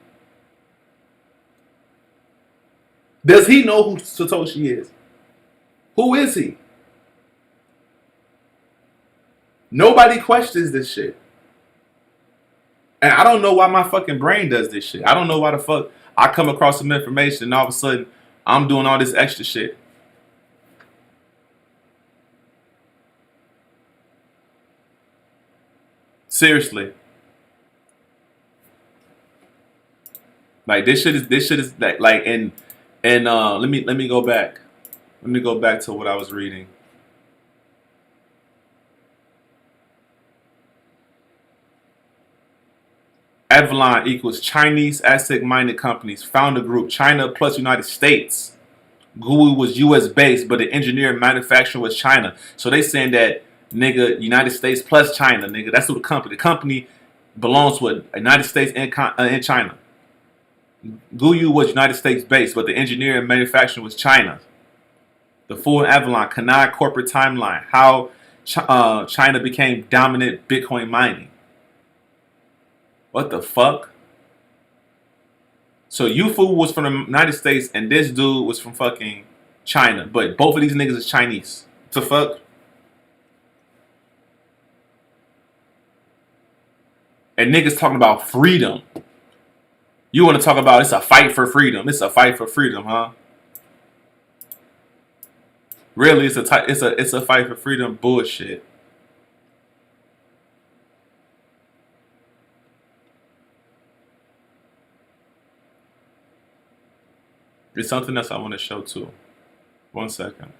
Does he know who Satoshi is? Who is he? Nobody questions this shit. And I don't know why my fucking brain does this shit. I don't know why the fuck I come across some information and all of a sudden I'm doing all this extra shit. Seriously. Like this shit is like and let me go back. Let me go back to what I was reading. Avalon equals Chinese asset-minded companies. Founder group, China plus United States. Google was U.S. based, but the engineer and manufacturer was China. So they saying that, nigga, United States plus China, nigga. That's what the company. The company belongs to United States and China. Google was United States based, but the engineer and manufacturer was China. The full Avalon, Kanai corporate timeline. How China became dominant Bitcoin mining. What the fuck? So Yufu was from the United States, and this dude was from fucking China. But both of these niggas is Chinese. What the fuck? And niggas talking about freedom. You want to talk about it's a fight for freedom? It's a fight for freedom, huh? Really, it's a fight for freedom bullshit. There's something else I want to show too. 1 second.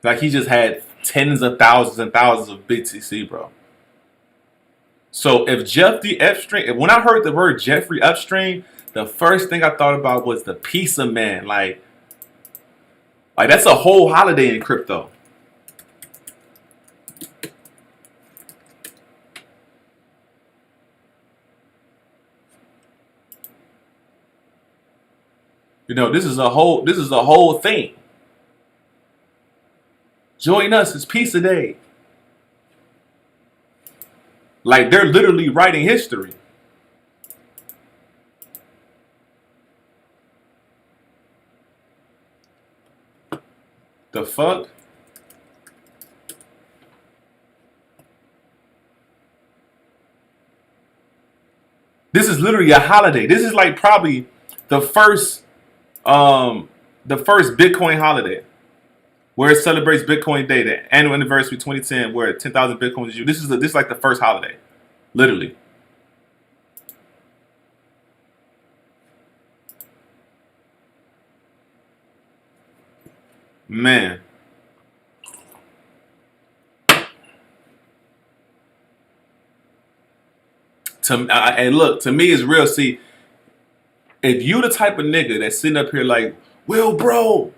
Like he just had tens of thousands and thousands of BTC, bro. So if Jeffrey Epstein, when I heard the word Jeffrey Epstein, the first thing I thought about was the pizza man. Like that's a whole holiday in crypto. You know, this is a whole thing. Join us, it's Pizza Day. Like they're literally writing history. The fuck? This is literally a holiday. This is like probably the first Bitcoin holiday, where it celebrates Bitcoin Day, the annual anniversary 2010, where 10,000 Bitcoin is used. This is like the first holiday, literally. Man. And look, to me, it's real. See, if you the type of nigga that's sitting up here like, well, bro,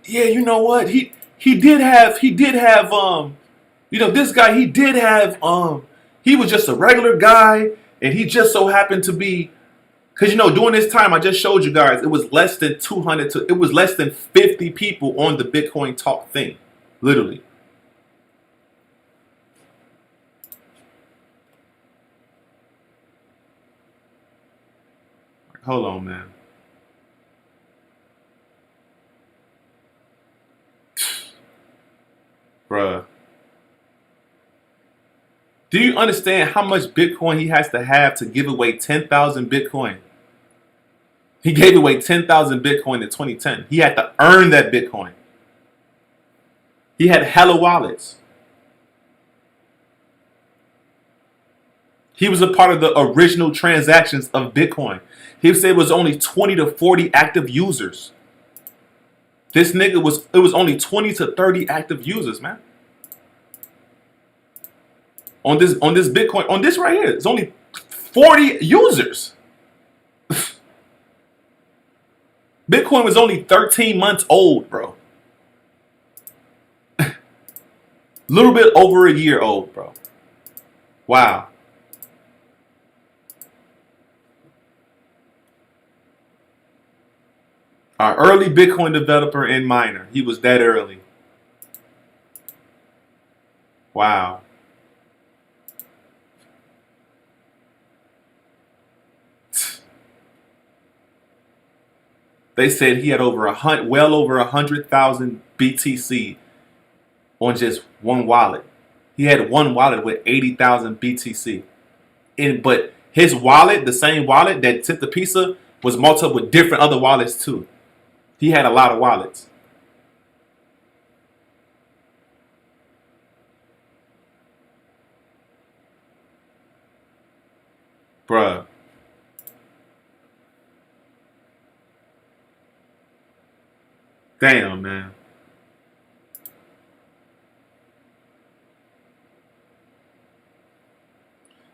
yeah, you know what? He did have you know, this guy, he did have he was just a regular guy, and he just so happened to be, because you know, during this time I just showed you guys, it was less than 200 it was less than 50 people on the Bitcoin Talk thing, literally. Hold on, man. Bruh. Do you understand how much Bitcoin he has to have to give away 10,000 Bitcoin? He gave away 10,000 Bitcoin in 2010. He had to earn that Bitcoin. He had hella wallets. He was a part of the original transactions of Bitcoin. He said it was only 20 to 40 active users. This nigga it was only 20 to 30 active users, man. On this Bitcoin, on this right here, it's only 40 users. Bitcoin was only 13 months old, bro. Little bit over a year old, bro. Wow. Our early Bitcoin developer and miner. He was that early. Wow. They said he had well over 100,000 BTC on just one wallet. He had one wallet with 80,000 BTC. But his wallet, the same wallet that tipped the pizza, was multiplied with different other wallets too. He had a lot of wallets. Bruh. Damn, man.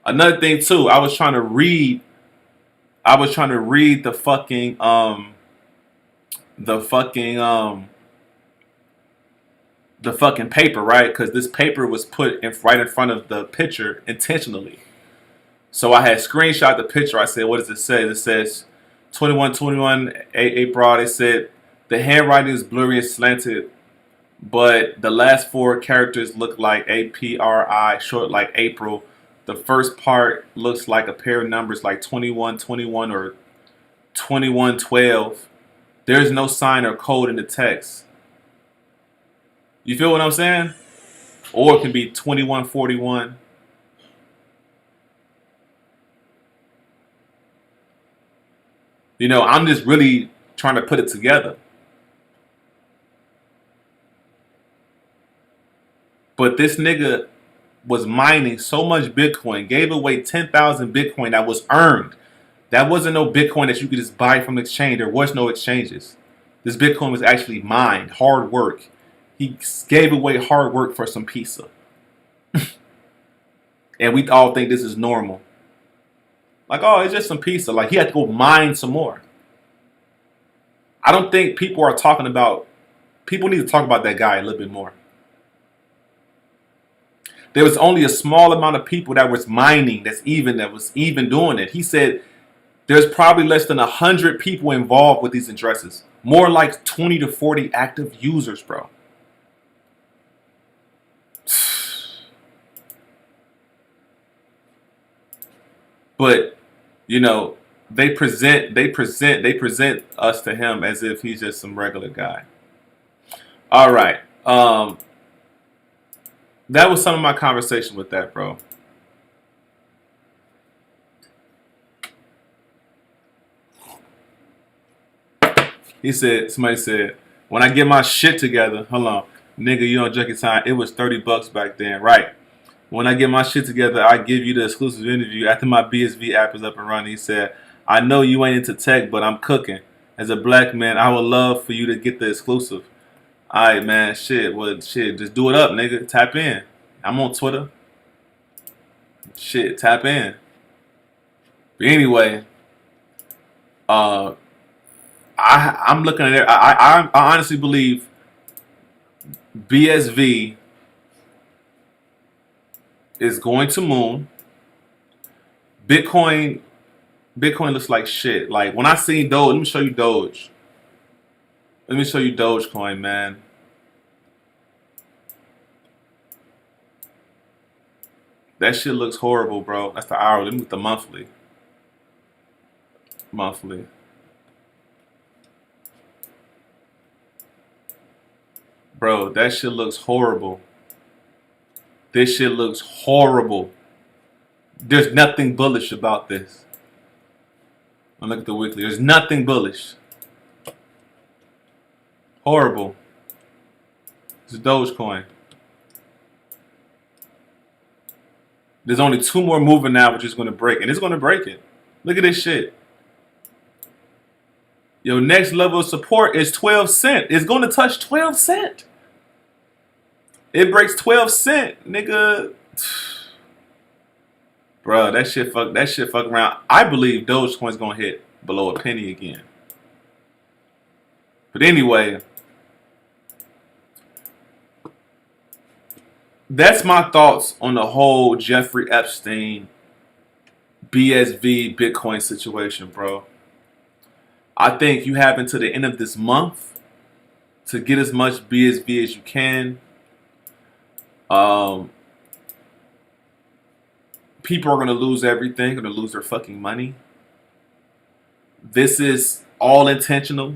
Another thing too, I was trying to read the fucking paper, right? Because this paper was put right in front of the picture intentionally. So I had screenshot the picture. I said, what does it say? It says 2121 April. They said the handwriting is blurry and slanted, but the last four characters look like APRI, short like April, The first part looks like a pair of numbers like 2121 or 2112. There's no sign or code in the text. You feel what I'm saying? Or it can be 2141. You know, I'm just really trying to put it together. But this nigga was mining so much Bitcoin, gave away 10,000 Bitcoin that was earned. That wasn't no Bitcoin that you could just buy from the exchange. There was no exchanges. This Bitcoin was actually mined, hard work. He gave away hard work for some pizza. And we all think this is normal. Like, oh, it's just some pizza. Like, he had to go mine some more. I don't think people are talking about, people need to talk about that guy a little bit more. There was only a small amount of people that was mining that was even doing it. He said there's probably less than 100 people involved with these addresses. More like 20 to 40 active users, bro. But, you know, they present us to him as if he's just some regular guy. All right. That was some of my conversation with that, bro. Somebody said, when I get my shit together, hold on, nigga, you on Junkie Time, it was $30 back then, right? When I get my shit together, I give you the exclusive interview after my BSV app is up and running. He said, I know you ain't into tech, but I'm cooking. As a black man, I would love for you to get the exclusive. All right, man, shit, just do it up, nigga. Tap in. I'm on Twitter. Shit, tap in. But anyway, I'm looking at it. I honestly believe BSV is going to moon. Bitcoin looks like shit. Like when I seen Doge, let me show you Doge. Let me show you Dogecoin, man. That shit looks horrible, bro. That's the hourly. Let me look at the monthly. Monthly. Bro, that shit looks horrible. This shit looks horrible. There's nothing bullish about this. I'm looking at the weekly. There's nothing bullish. Horrible. It's a Dogecoin. There's only 2 more moving now, which is going to break. And it's going to break it. Look at this shit. Your next level of support is 12 cents. It's going to touch 12 cents. It breaks 12 cents, nigga. Bro, that shit fuck around. I believe Dogecoin's going to hit below a penny again. But anyway, that's my thoughts on the whole Jeffrey Epstein BSV Bitcoin situation, bro. I think you have until the end of this month to get as much BSV as you can. People are going to lose everything, going to lose their fucking money. This is all intentional.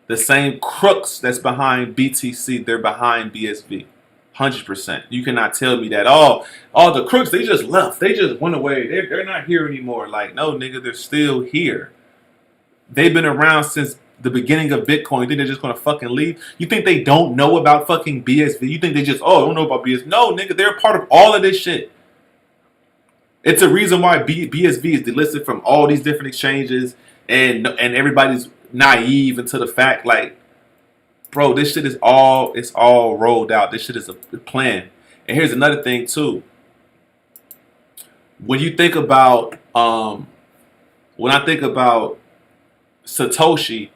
The same crooks that's behind BTC, they're behind BSV. 100%. You cannot tell me that, oh, the crooks, they just left. They just went away. They're not here anymore. Like, no, nigga, they're still here. They've been around since the beginning of Bitcoin. You think they're just going to fucking leave? You think they don't know about fucking BSV? You think they just, don't know about BSV? No, nigga, they're a part of all of this shit. It's a reason why BSV is delisted from all these different exchanges, and everybody's naive into the fact, like, bro, this shit is it's all rolled out. This shit is a plan. And here's another thing too. When you think about, when I think about Satoshi,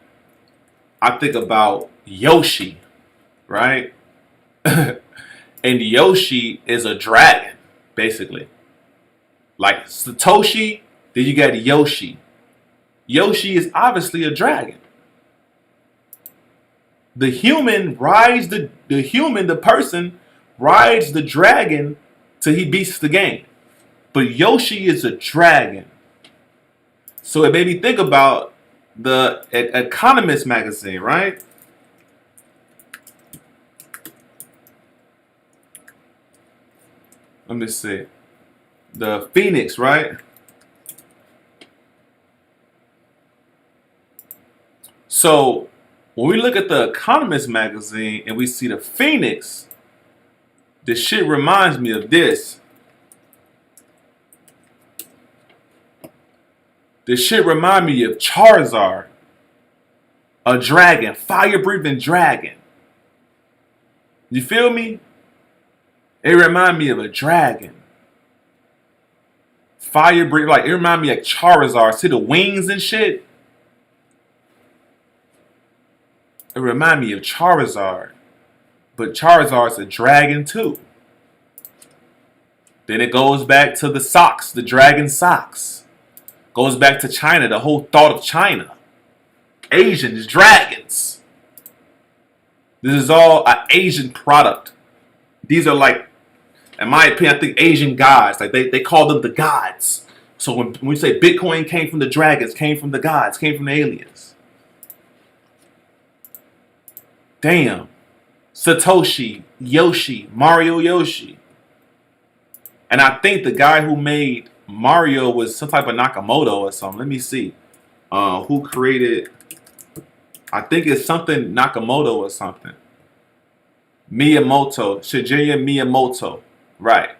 I think about Yoshi, right? And Yoshi is a dragon, basically. Like Satoshi, then you got Yoshi. Yoshi is obviously a dragon. The human rides the person rides the dragon till he beats the game. but Yoshi is a dragon. So it made me think about the Economist magazine, right? Let me see. The Phoenix, right? So when we look at the Economist magazine and we see the Phoenix, this shit reminds me of this. This shit reminds me of Charizard, a dragon, fire-breathing dragon. You feel me? It reminds me of a dragon. Fire-breathing, like it reminds me of Charizard. See the wings and shit? It reminds me of Charizard. But Charizard's a dragon too. Then it goes back to the socks, the dragon socks. Goes back to China, the whole thought of China. Asians, dragons. This is all an Asian product. These are like, in my opinion, I think Asian gods. Like they call them the gods. So when we say Bitcoin came from the dragons, came from the gods, came from the aliens. Damn. Satoshi, Yoshi, Mario Yoshi. And I think the guy who made Mario was some type of Nakamoto or something. Let me see. Who created... I think it's something Nakamoto or something. Miyamoto. Shigeru Miyamoto. Right.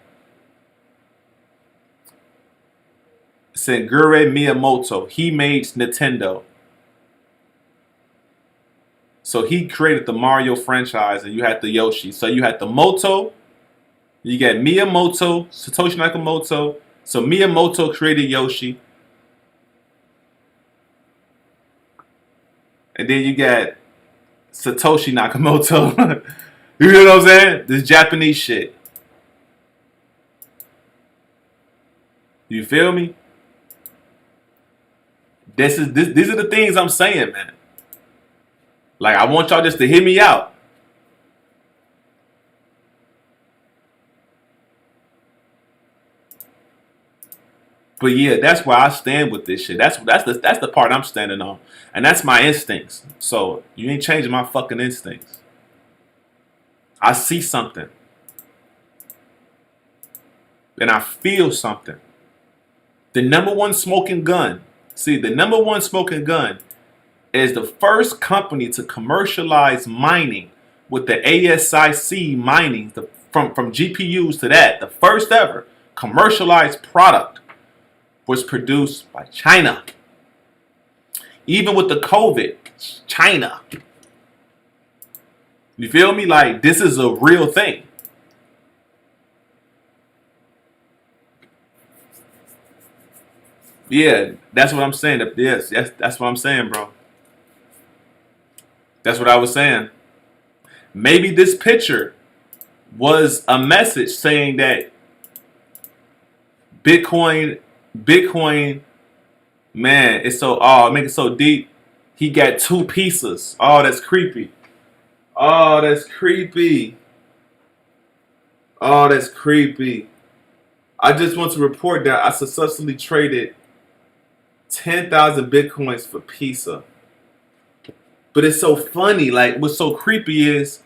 Shigeru Miyamoto. He made Nintendo. So he created the Mario franchise and you had the Yoshi. So you had the Moto. You got Miyamoto. Satoshi Nakamoto. So Miyamoto created Yoshi. And then you got Satoshi Nakamoto. You know what I'm saying? This Japanese shit. You feel me? These are the things I'm saying, man. Like, I want y'all just to hear me out. But yeah, that's where I stand with this shit. That's the part I'm standing on. And that's my instincts. So you ain't changing my fucking instincts. I see something. And I feel something. The number one smoking gun. See, the number one smoking gun is the first company to commercialize mining with the ASIC mining, from GPUs to that. The first ever commercialized product was produced by China. Even with the COVID, China. You feel me? Like, this is a real thing. Yeah, that's what I'm saying. Yes, that's what I'm saying, bro. That's what I was saying. Maybe this picture was a message saying that Bitcoin, man, it's so, make it so deep. He got two pieces. Oh, that's creepy. Oh, that's creepy. Oh, that's creepy. I just want to report that I successfully traded 10,000 Bitcoins for pizza. But it's so funny. Like, what's so creepy is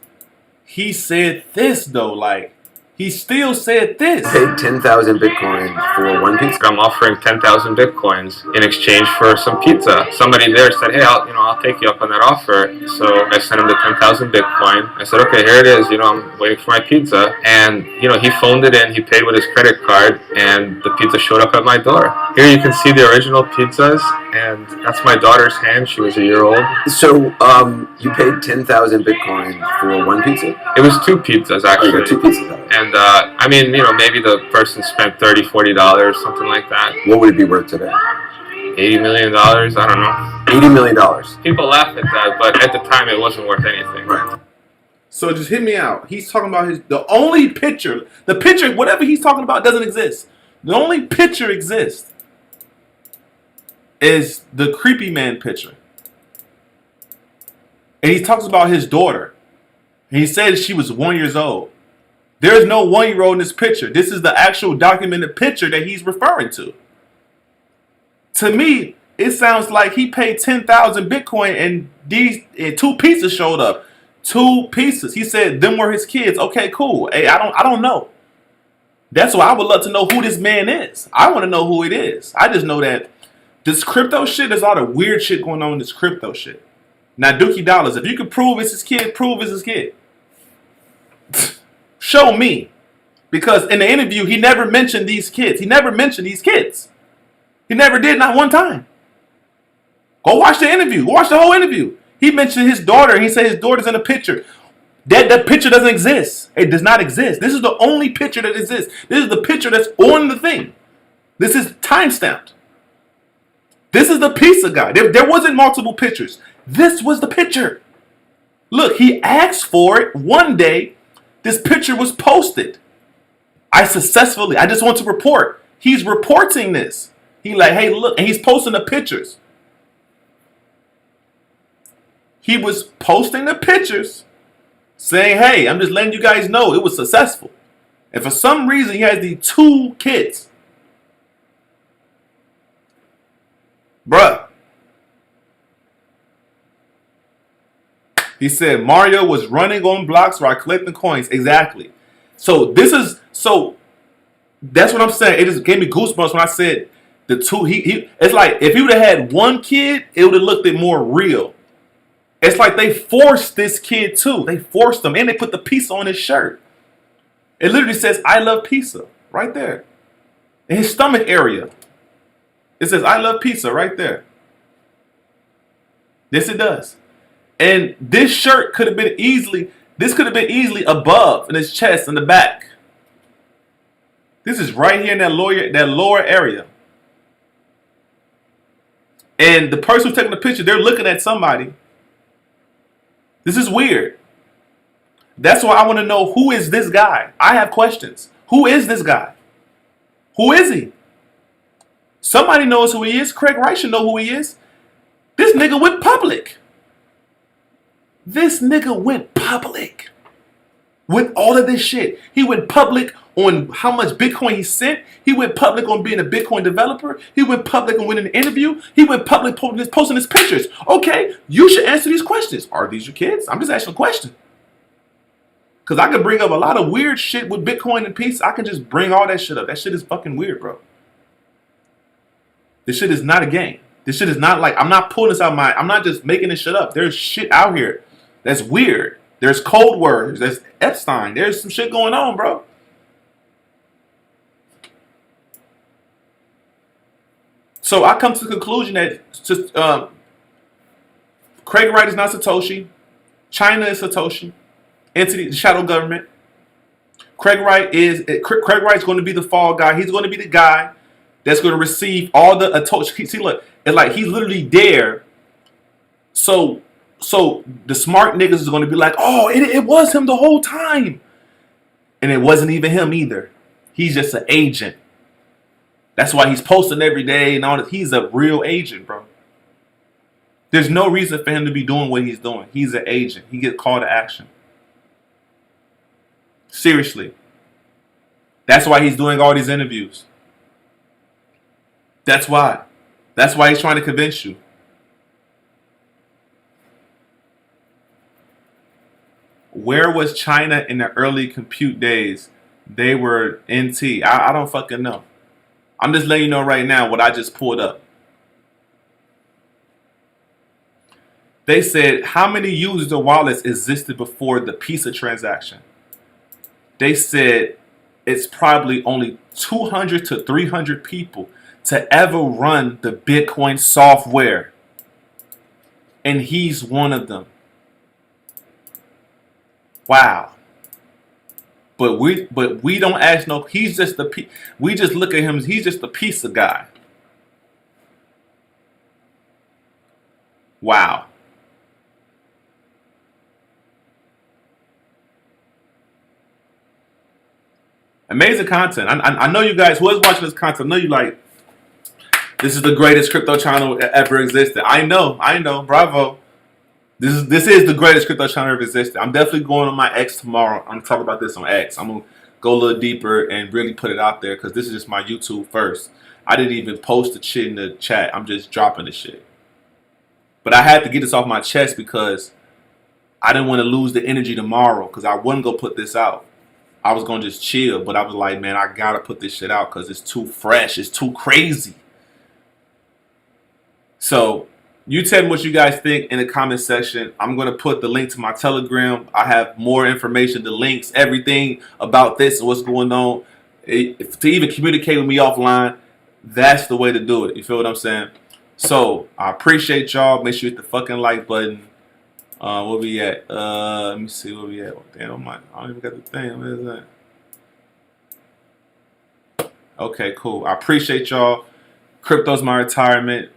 he said this, though. Like, he still said this. Paid 10,000 Bitcoin for one pizza. I'm offering 10,000 Bitcoins in exchange for some pizza. Somebody there said, hey, I'll take you up on that offer. So I sent him the 10,000 Bitcoin. I said, okay, here it is. I'm waiting for my pizza. And, he phoned it in. He paid with his credit card. And the pizza showed up at my door. Here you can see the original pizzas. And that's my daughter's hand. She was a year old. So, you paid 10,000 Bitcoin for one pizza? It was two pizzas, actually. Oh, you got two pizzas. And, maybe the person spent $30, $40, something like that. What would it be worth today? $80 million? I don't know. $80 million. People laugh at that, but at the time it wasn't worth anything. Right. So just hit me out. He's talking about the only picture, whatever he's talking about doesn't exist. The only picture exists is the creepy man picture. And he talks about his daughter. And he said she was 1 year old. There is no 1-year-old in this picture. This is the actual documented picture that he's referring to. To me, it sounds like he paid 10,000 Bitcoin and these 2 pieces showed up. 2 pieces. He said them were his kids. Okay, cool. Hey, I don't know. That's why I would love to know who this man is. I want to know who it is. I just know that this crypto shit, there's a lot of weird shit going on in this crypto shit. Now, Dookie Dollars, if you can prove it's his kid, prove it's his kid. Show me. Because in the interview, he never mentioned these kids. He never mentioned these kids. He never did, not one time. Go watch the interview. Go watch the whole interview. He mentioned his daughter. He said his daughter's in a picture. That picture doesn't exist. It does not exist. This is the only picture that exists. This is the picture that's on the thing. This is time-stamped. This is the pizza guy. There wasn't multiple pictures. This was the picture. Look, he asked for it one day. This picture was posted. I just want to report. He's reporting this. He like, hey, look, and he's posting the pictures. He was posting the pictures saying, hey, I'm just letting you guys know it was successful. And for some reason, he has these 2 kids. Bruh. He said Mario was running on blocks while collecting coins. Exactly. So that's what I'm saying. It just gave me goosebumps when I said the 2. It's like if he would have had 1 kid, it would have looked more real. It's like they forced this kid too. They forced him, and they put the pizza on his shirt. It literally says "I love pizza" right there in his stomach area. It says "I love pizza" right there. Yes, it does. And this shirt could have been easily above in his chest in the back. This is right here in that lower area. And the person who's taking the picture, they're looking at somebody. This is weird. That's why I want to know, who is this guy? I have questions. Who is this guy? Who is he? Somebody knows who he is. Craig Wright should know who he is. This nigga went public. This nigga went public with all of this shit. He went public on how much Bitcoin he sent. He went public on being a Bitcoin developer. He went public on winning an interview. He went public posting his pictures. Okay, you should answer these questions. Are these your kids? I'm just asking a question. Because I could bring up a lot of weird shit with Bitcoin and peace. I can just bring all that shit up. That shit is fucking weird, bro. This shit is not a game. This shit is not like, I'm not pulling this out I'm not just making this shit up. There's shit out here that's weird. There's code words. There's Epstein. There's some shit going on, bro. So I come to the conclusion that Craig Wright is not Satoshi. China is Satoshi. Entity, the shadow government. Craig Wright's going to be the fall guy. He's going to be the guy that's going to receive all the Satoshi. See, look, it's like he's literally there. So the smart niggas is going to be like, oh, it was him the whole time. And it wasn't even him either. He's just an agent. That's why he's posting every day and all that. He's a real agent, bro. There's no reason for him to be doing what he's doing. He's an agent. He gets called to action. Seriously. That's why he's doing all these interviews. That's why. That's why he's trying to convince you. Where was China in the early compute days? They were NT. I don't fucking know. I'm just letting you know right now what I just pulled up. They said, how many users or wallets existed before the pizza transaction? They said it's probably only 200 to 300 people to ever run the Bitcoin software. And he's one of them. Wow. But we don't ask no. He's just we just look at him as he's just a pizza guy. Wow. Amazing content. I know you guys, whoever's watching this content, I know you like, this is the greatest crypto channel that ever existed. I know. Bravo. This is the greatest crypto channel ever existed. I'm definitely going on my X tomorrow. I'm gonna talk about this on X. I'm gonna go a little deeper and really put it out there because this is just my YouTube first. I didn't even post the shit in the chat. I'm just dropping the shit. But I had to get this off my chest because I didn't want to lose the energy tomorrow because I wasn't gonna put this out. I was gonna just chill, but I was like, man, I gotta put this shit out because it's too fresh. It's too crazy. So you tell me what you guys think in the comment section. I'm going to put the link to my Telegram. I have more information, the links, everything about this and what's going on. To even communicate with me offline, that's the way to do it. You feel what I'm saying? So I appreciate y'all. Make sure you hit the fucking like button. Where we at? Let me see where we at. Damn, I don't even got the thing. Where is that? Okay, cool. I appreciate y'all. Crypto's my retirement.